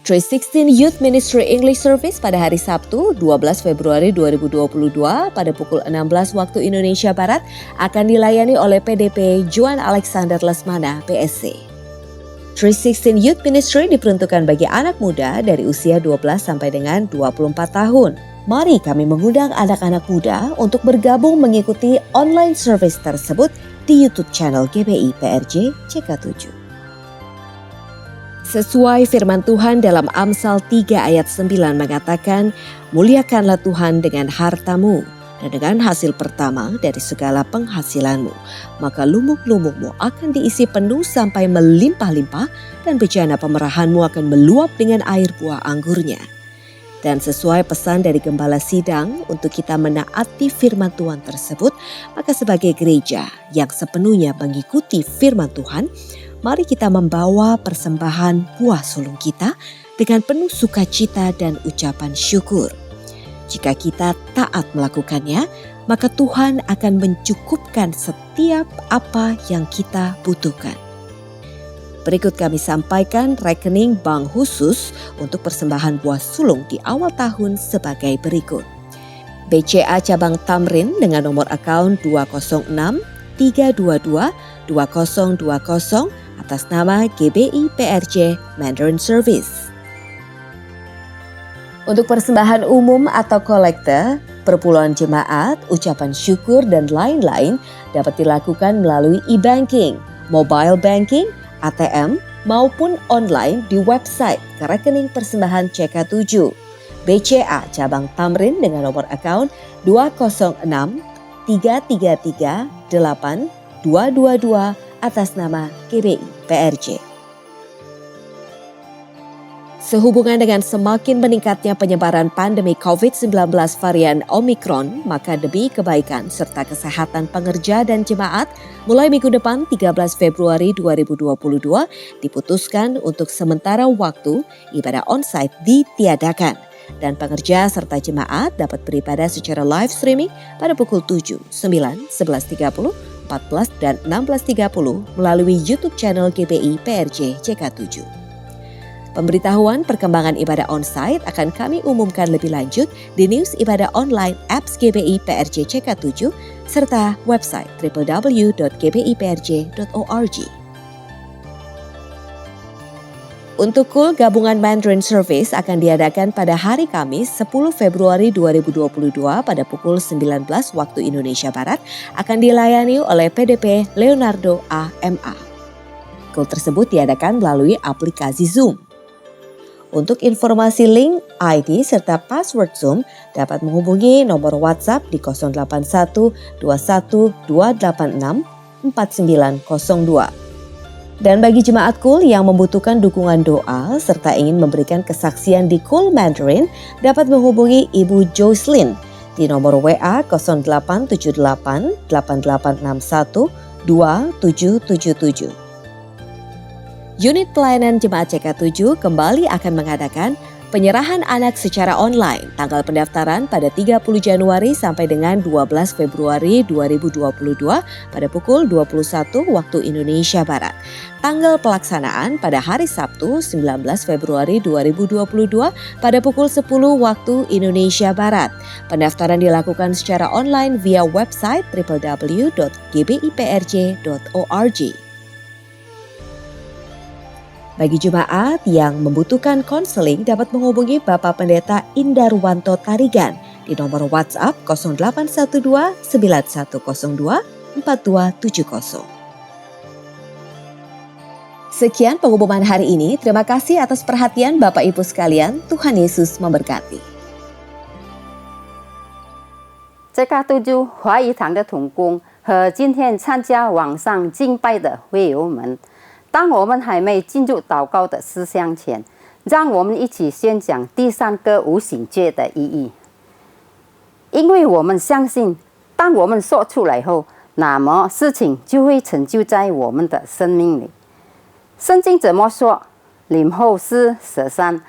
Speaker 4: 316 Youth Ministry English Service pada hari Sabtu 12 Februari 2022 pada pukul 16 waktu Indonesia Barat akan dilayani oleh PDP Juan Alexander Lesmana PSC. 316 Youth Ministry diperuntukkan bagi anak muda dari usia 12 sampai dengan 24 tahun. Mari kami mengundang anak-anak muda untuk bergabung mengikuti online service tersebut di YouTube channel GBI PRJ CK7. Sesuai firman Tuhan dalam Amsal 3 ayat 9 mengatakan, muliakanlah Tuhan dengan hartamu dan dengan hasil pertama dari segala penghasilanmu. Maka lumuk-lumukmu akan diisi penuh sampai melimpah-limpah dan bejana pemerahanmu akan meluap dengan air buah anggurnya. Dan sesuai pesan dari Gembala Sidang untuk kita menaati firman Tuhan tersebut, maka sebagai gereja yang sepenuhnya mengikuti firman Tuhan, mari kita membawa persembahan buah sulung kita dengan penuh sukacita dan ucapan syukur. Jika kita taat melakukannya, maka Tuhan akan mencukupkan setiap apa yang kita butuhkan. Berikut kami sampaikan rekening bank khusus untuk persembahan buah sulung di awal tahun sebagai berikut. BCA Cabang Tamrin dengan nomor akaun 206 322 2020 atas nama GBI PRJ Mandarin Service. Untuk persembahan umum atau kolekte, perpuluhan jemaat, ucapan syukur dan lain-lain dapat dilakukan melalui e-banking, mobile banking, ATM maupun online di website ke rekening persembahan CK7 BCA Cabang Tamrin dengan nomor akaun 206 333 8222 atas nama GBI PRJ. Sehubungan dengan semakin meningkatnya penyebaran pandemi COVID-19 varian Omicron, maka demi kebaikan serta kesehatan pengerja dan jemaat, mulai minggu depan 13 Februari 2022 diputuskan untuk sementara waktu ibadah onsite ditiadakan dan pengerja serta jemaat dapat beribadah secara live streaming pada pukul 7, 9, 11.30, 14 dan 16.30 melalui YouTube channel GBI PRJ CK7. Pemberitahuan perkembangan ibadah onsite akan kami umumkan lebih lanjut di news ibadah online apps GBI PRJ CK7 serta website www.gbiprj.org. Untuk KUL Gabungan Mandarin Service akan diadakan pada hari Kamis 10 Februari 2022 pada pukul 19 waktu Indonesia Barat akan dilayani oleh PDP Leonardo A.M.A. KUL tersebut diadakan melalui aplikasi Zoom. Untuk informasi link, ID, serta password Zoom dapat menghubungi nomor WhatsApp di 081 21 286 4902. Dan bagi jemaat KUL yang membutuhkan dukungan doa serta ingin memberikan kesaksian di KUL Mandarin dapat menghubungi Ibu Jocelyn di nomor WA 0878 8861 2777. Unit pelayanan Jemaat CK7 kembali akan mengadakan penyerahan anak secara online. Tanggal pendaftaran pada 30 Januari sampai dengan 12 Februari 2022 pada pukul 21 waktu Indonesia Barat. Tanggal pelaksanaan pada hari Sabtu 19 Februari 2022 pada pukul 10 waktu Indonesia Barat. Pendaftaran dilakukan secara online via website www.gbiprj.org. Bagi jemaat yang membutuhkan konseling dapat menghubungi Bapak Pendeta Indarwanto Tarigan di nomor WhatsApp 0812 9102 4270. Sekian pengumuman hari ini. Terima kasih atas perhatian Bapak Ibu sekalian. Tuhan Yesus memberkati.
Speaker 5: CK7 华语堂的同工和今天参加网上敬拜的会友们。当我们还没进入祷告的思想前，让我们一起先讲第三个无醒戒的意义。因为我们相信，当我们说出来后，那么事情就会成就在我们的生命里。圣经怎么说？林后是舍山。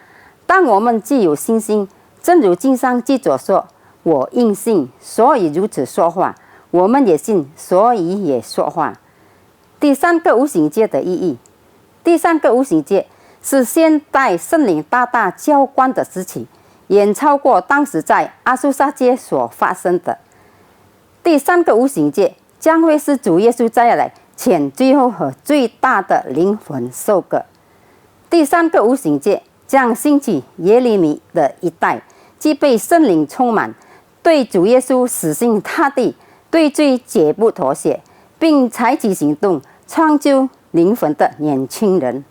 Speaker 5: 当我们既有信心，正如经上记着说：“我因信，所以如此说话；我们也信，所以也说话。”第三个无醒戒的意义，第三个无醒戒是现代圣灵大大浇灌的时期，远超过当时在阿苏撒街所发生的。第三个无醒戒将会是主耶稣再来前最后和最大的灵魂受割。第三个无醒戒将兴起耶利米的一代，既被圣灵充满，对主耶稣死心塌地，对罪绝不妥协，并采取行动。创就灵魂的年轻人。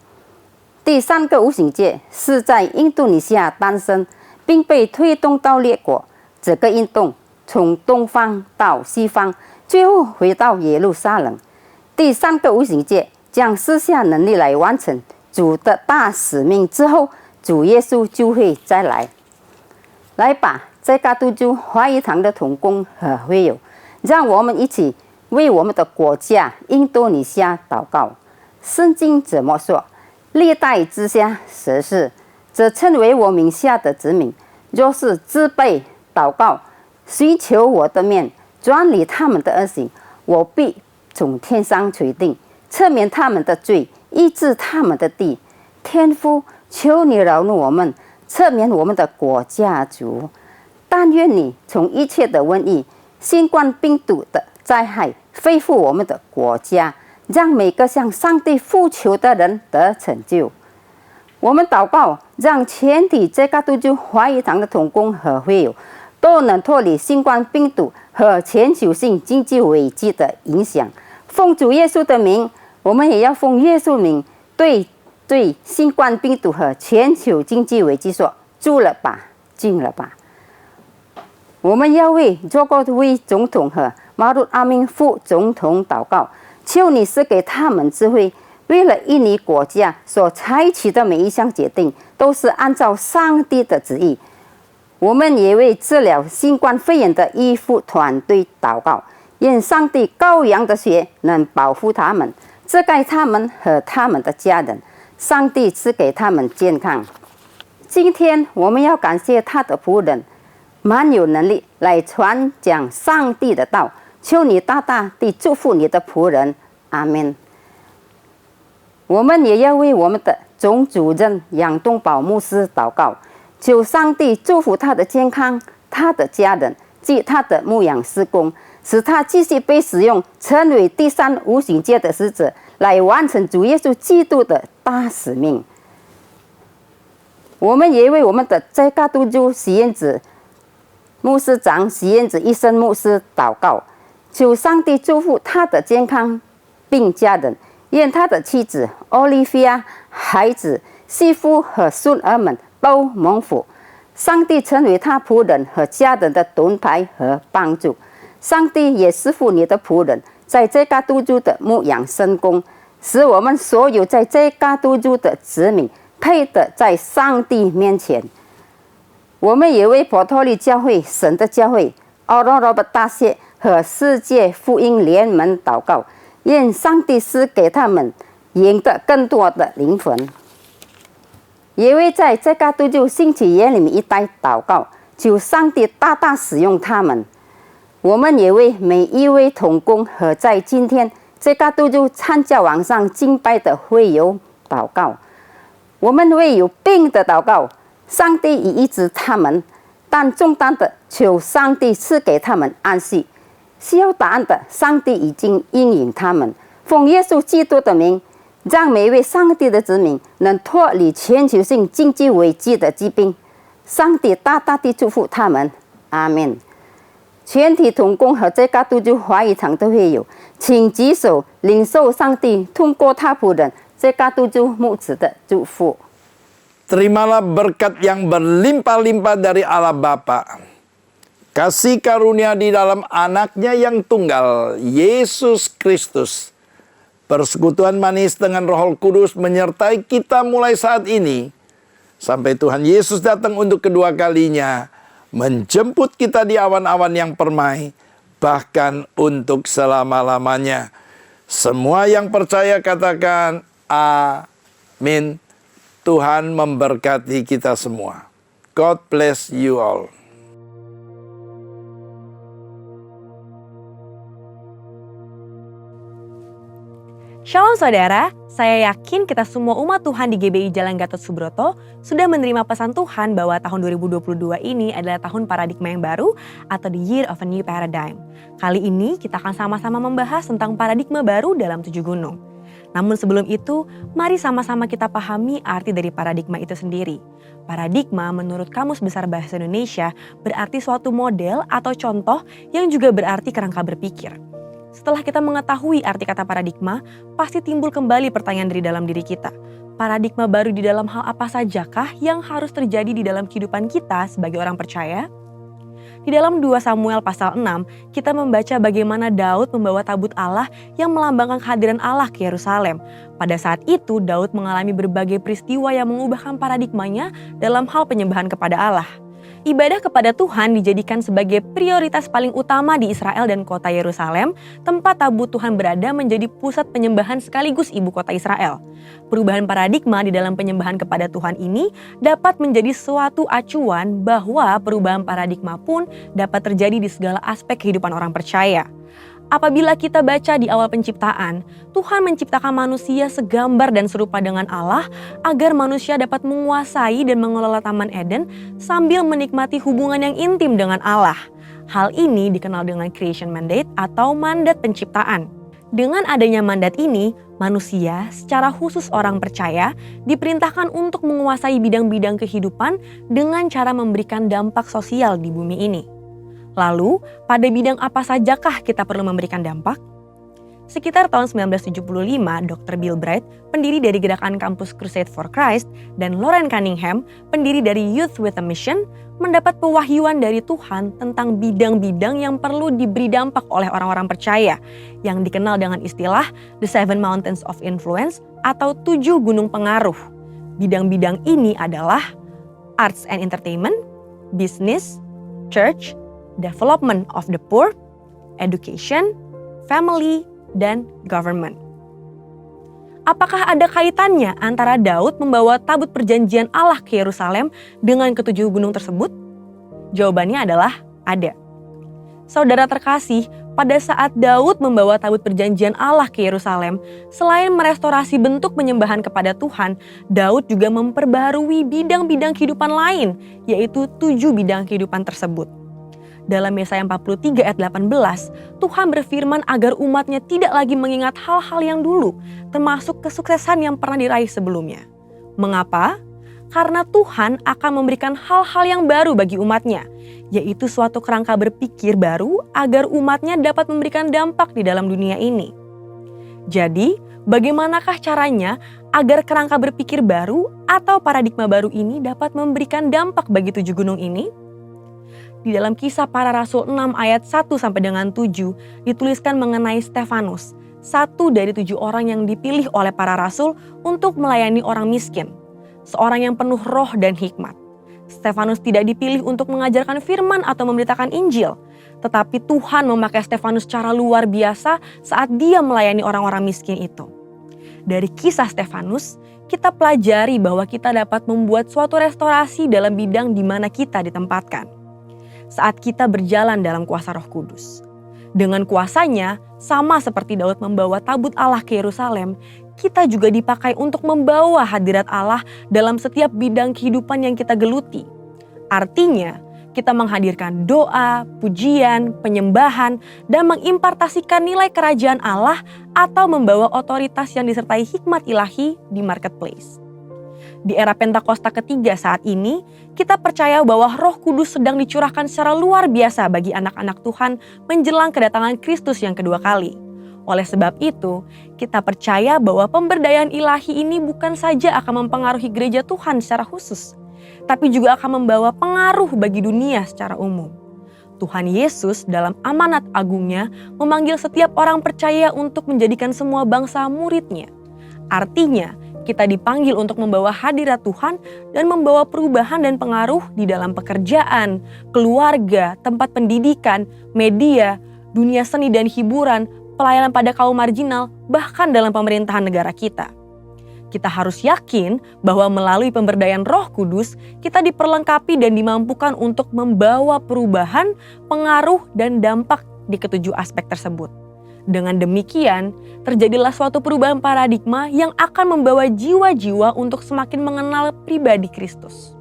Speaker 5: 第第三个无形界是在印度尼西亚诞生，并被推动到列国。这个运动从东方到西方，最后回到耶路撒冷。第三个无形界将施下能力来完成主的大使命之后，主耶稣就会再来。来吧，在加督州华语堂的同工和会友，让我们一起为我们的国家印度尼西亚祷告。圣经怎么说？历代之下十事，这称为我名下的子民，若是自卑祷告，寻求我的面，转离他们的恶行，我必从天上垂听，赦免他们的罪，医治他们的地。天父，求你饶恕我们，赦免我们的国家主。但愿你从一切的瘟疫、新冠病毒的灾害恢复我们的国家，让每个向上帝呼求的人得成就。我们祷告，让全体这个督州华语堂的同工和会友都能脱离新冠病毒和全球性经济危机的影响。奉主耶稣的名，我们也要奉耶稣名对新冠病毒和全球经济危机说：住了吧，静了吧。我们要为佐戈维总统和马鲁阿明副总统祷告，求你赐给他们智慧。为了印尼国家所采取的每一项决定，都是按照上帝的旨意。我们也为治疗新冠肺炎的医护团队祷告，愿上帝羔羊的血能保护他们，遮盖他们和他们的家人。上帝赐给他们健康。今天我们要感谢他的仆人，蛮有能力来传讲上帝的道。求你大大地祝福你的仆人，阿们。我们也要为我们的总主任杨东宝牧师祷告，求上帝祝福他的健康、他的家人及他的牧养事工，使他继续被使用，成为第三无形界的使者，来完成主耶稣基督的大使命。我们也为我们的在加督州实验子牧师长实验子医生牧师祷告，求上帝祝福他的健康并家人，愿他的妻子奥利菲亚、孩子、媳妇和孙儿们都蒙福。上帝成为他仆人和家人的盾牌和帮助。上帝也赐福你的仆人在这加督州的牧养圣工，使我们所有在这加督州的子民配得在上帝面前。我们也为波托利教会、神的教会、奥罗罗巴大学和世界福音联盟祷告，愿上帝赐给他们赢得更多的灵魂。也为在这加督州兴起耶利米一带祷告，求上帝大大使用他们。我们也为每一位同工和在今天这加督州参加网上敬拜的会友祷告。我们为有病的祷告，上帝已医治他们，但重担的求上帝赐给他们安息。需要答案的，上帝已经应允他们。奉耶稣基督的名，让每一位上帝的子民能脱离全球性经济危机的疾病。上帝大大地祝福他们，阿们。全体同工和这加督州华语堂的会友，请举手领受上帝通过他仆人这加督州牧师的祝福。
Speaker 6: Terimalah berkat yang berlimpah-limpah dari Allah Bapa, kasih karunia di dalam anaknya yang tunggal, Yesus Kristus, persekutuan manis dengan Roh Kudus menyertai kita mulai saat ini, sampai Tuhan Yesus datang untuk kedua kalinya, menjemput kita di awan-awan yang permai, bahkan untuk selama-lamanya. Semua yang percaya katakan amin. Tuhan memberkati kita semua. God bless you all.
Speaker 7: Shalom saudara, saya yakin kita semua umat Tuhan di GBI Jalan Gatot Subroto sudah menerima pesan Tuhan bahwa tahun 2022 ini adalah tahun paradigma yang baru atau the year of a new paradigm. Kali ini kita akan sama-sama membahas tentang paradigma baru dalam 7 gunung. Namun sebelum itu, mari sama-sama kita pahami arti dari paradigma itu sendiri. Paradigma menurut Kamus Besar Bahasa Indonesia berarti suatu model atau contoh yang juga berarti kerangka berpikir. Setelah kita mengetahui arti kata paradigma, pasti timbul kembali pertanyaan dari dalam diri kita. Paradigma baru di dalam hal apa sajakah yang harus terjadi di dalam kehidupan kita sebagai orang percaya? Di dalam 2 Samuel pasal 6, kita membaca bagaimana Daud membawa tabut Allah yang melambangkan kehadiran Allah ke Yerusalem. Pada saat itu, Daud mengalami berbagai peristiwa yang mengubahkan paradigmanya dalam hal penyembahan kepada Allah. Ibadah kepada Tuhan dijadikan sebagai prioritas paling utama di Israel dan kota Yerusalem, tempat tabut Tuhan berada menjadi pusat penyembahan sekaligus ibu kota Israel. Perubahan paradigma di dalam penyembahan kepada Tuhan ini dapat menjadi suatu acuan bahwa perubahan paradigma pun dapat terjadi di segala aspek kehidupan orang percaya. Apabila kita baca di awal penciptaan, Tuhan menciptakan manusia segambar dan serupa dengan Allah agar manusia dapat menguasai dan mengelola Taman Eden sambil menikmati hubungan yang intim dengan Allah. Hal ini dikenal dengan creation mandate atau mandat penciptaan. Dengan adanya mandat ini, manusia secara khusus orang percaya diperintahkan untuk menguasai bidang-bidang kehidupan dengan cara memberikan dampak sosial di bumi ini. Lalu, pada bidang apa sajakah kita perlu memberikan dampak? Sekitar tahun 1975, Dr. Bill Bright, pendiri dari gerakan kampus Crusade for Christ, dan Loren Cunningham, pendiri dari Youth with a Mission, mendapat pewahyuan dari Tuhan tentang bidang-bidang yang perlu diberi dampak oleh orang-orang percaya, yang dikenal dengan istilah The 7 Mountains of Influence atau 7 gunung pengaruh. Bidang-bidang ini adalah arts and entertainment, business, church, development of the poor, education, family, dan government. Apakah ada kaitannya antara Daud membawa tabut perjanjian Allah ke Yerusalem dengan ketujuh gunung tersebut? Jawabannya adalah ada. Saudara terkasih, pada saat Daud membawa tabut perjanjian Allah ke Yerusalem, selain merestorasi bentuk penyembahan kepada Tuhan, Daud juga memperbaharui bidang-bidang kehidupan lain, yaitu 7 bidang kehidupan tersebut. Dalam Yesaya 43 ayat 18, Tuhan berfirman agar umatnya tidak lagi mengingat hal-hal yang dulu, termasuk kesuksesan yang pernah diraih sebelumnya. Mengapa? Karena Tuhan akan memberikan hal-hal yang baru bagi umatnya, yaitu suatu kerangka berpikir baru agar umatnya dapat memberikan dampak di dalam dunia ini. Jadi, bagaimanakah caranya agar kerangka berpikir baru atau paradigma baru ini dapat memberikan dampak bagi 7 gunung ini? Di dalam Kisah Para Rasul 6 ayat 1 sampai dengan 7 dituliskan mengenai Stefanus, satu dari 7 orang yang dipilih oleh para rasul untuk melayani orang miskin, seorang yang penuh roh dan hikmat. Stefanus tidak dipilih untuk mengajarkan firman atau memberitakan Injil, tetapi Tuhan memakai Stefanus secara luar biasa saat dia melayani orang-orang miskin itu. Dari kisah Stefanus, kita pelajari bahwa kita dapat membuat suatu restorasi dalam bidang di mana kita ditempatkan saat kita berjalan dalam kuasa Roh Kudus. Dengan kuasanya, sama seperti Daud membawa tabut Allah ke Yerusalem, kita juga dipakai untuk membawa hadirat Allah dalam setiap bidang kehidupan yang kita geluti. Artinya, kita menghadirkan doa, pujian, penyembahan, dan mengimpartasikan nilai kerajaan Allah atau membawa otoritas yang disertai hikmat ilahi di marketplace. Di era Pentakosta ketiga saat ini, kita percaya bahwa Roh Kudus sedang dicurahkan secara luar biasa bagi anak-anak Tuhan menjelang kedatangan Kristus yang kedua kali. Oleh sebab itu, kita percaya bahwa pemberdayaan ilahi ini bukan saja akan mempengaruhi gereja Tuhan secara khusus, tapi juga akan membawa pengaruh bagi dunia secara umum. Tuhan Yesus dalam amanat agungnya memanggil setiap orang percaya untuk menjadikan semua bangsa murid-Nya. Artinya, kita dipanggil untuk membawa hadirat Tuhan dan membawa perubahan dan pengaruh di dalam pekerjaan, keluarga, tempat pendidikan, media, dunia seni dan hiburan, pelayanan pada kaum marginal, bahkan dalam pemerintahan negara kita. Kita harus yakin bahwa melalui pemberdayaan Roh Kudus, kita diperlengkapi dan dimampukan untuk membawa perubahan, pengaruh, dan dampak di ketujuh aspek tersebut. Dengan demikian, terjadilah suatu perubahan paradigma yang akan membawa jiwa-jiwa untuk semakin mengenal pribadi Kristus.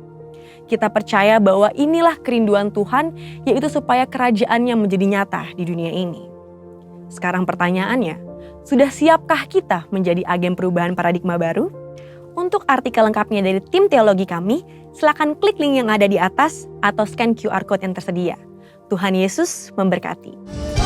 Speaker 7: Kita percaya bahwa inilah kerinduan Tuhan, yaitu supaya kerajaannya menjadi nyata di dunia ini. Sekarang pertanyaannya, sudah siapkah kita menjadi agen perubahan paradigma baru? Untuk artikel lengkapnya dari tim teologi kami, silakan klik link yang ada di atas atau scan QR Code yang tersedia. Tuhan Yesus memberkati.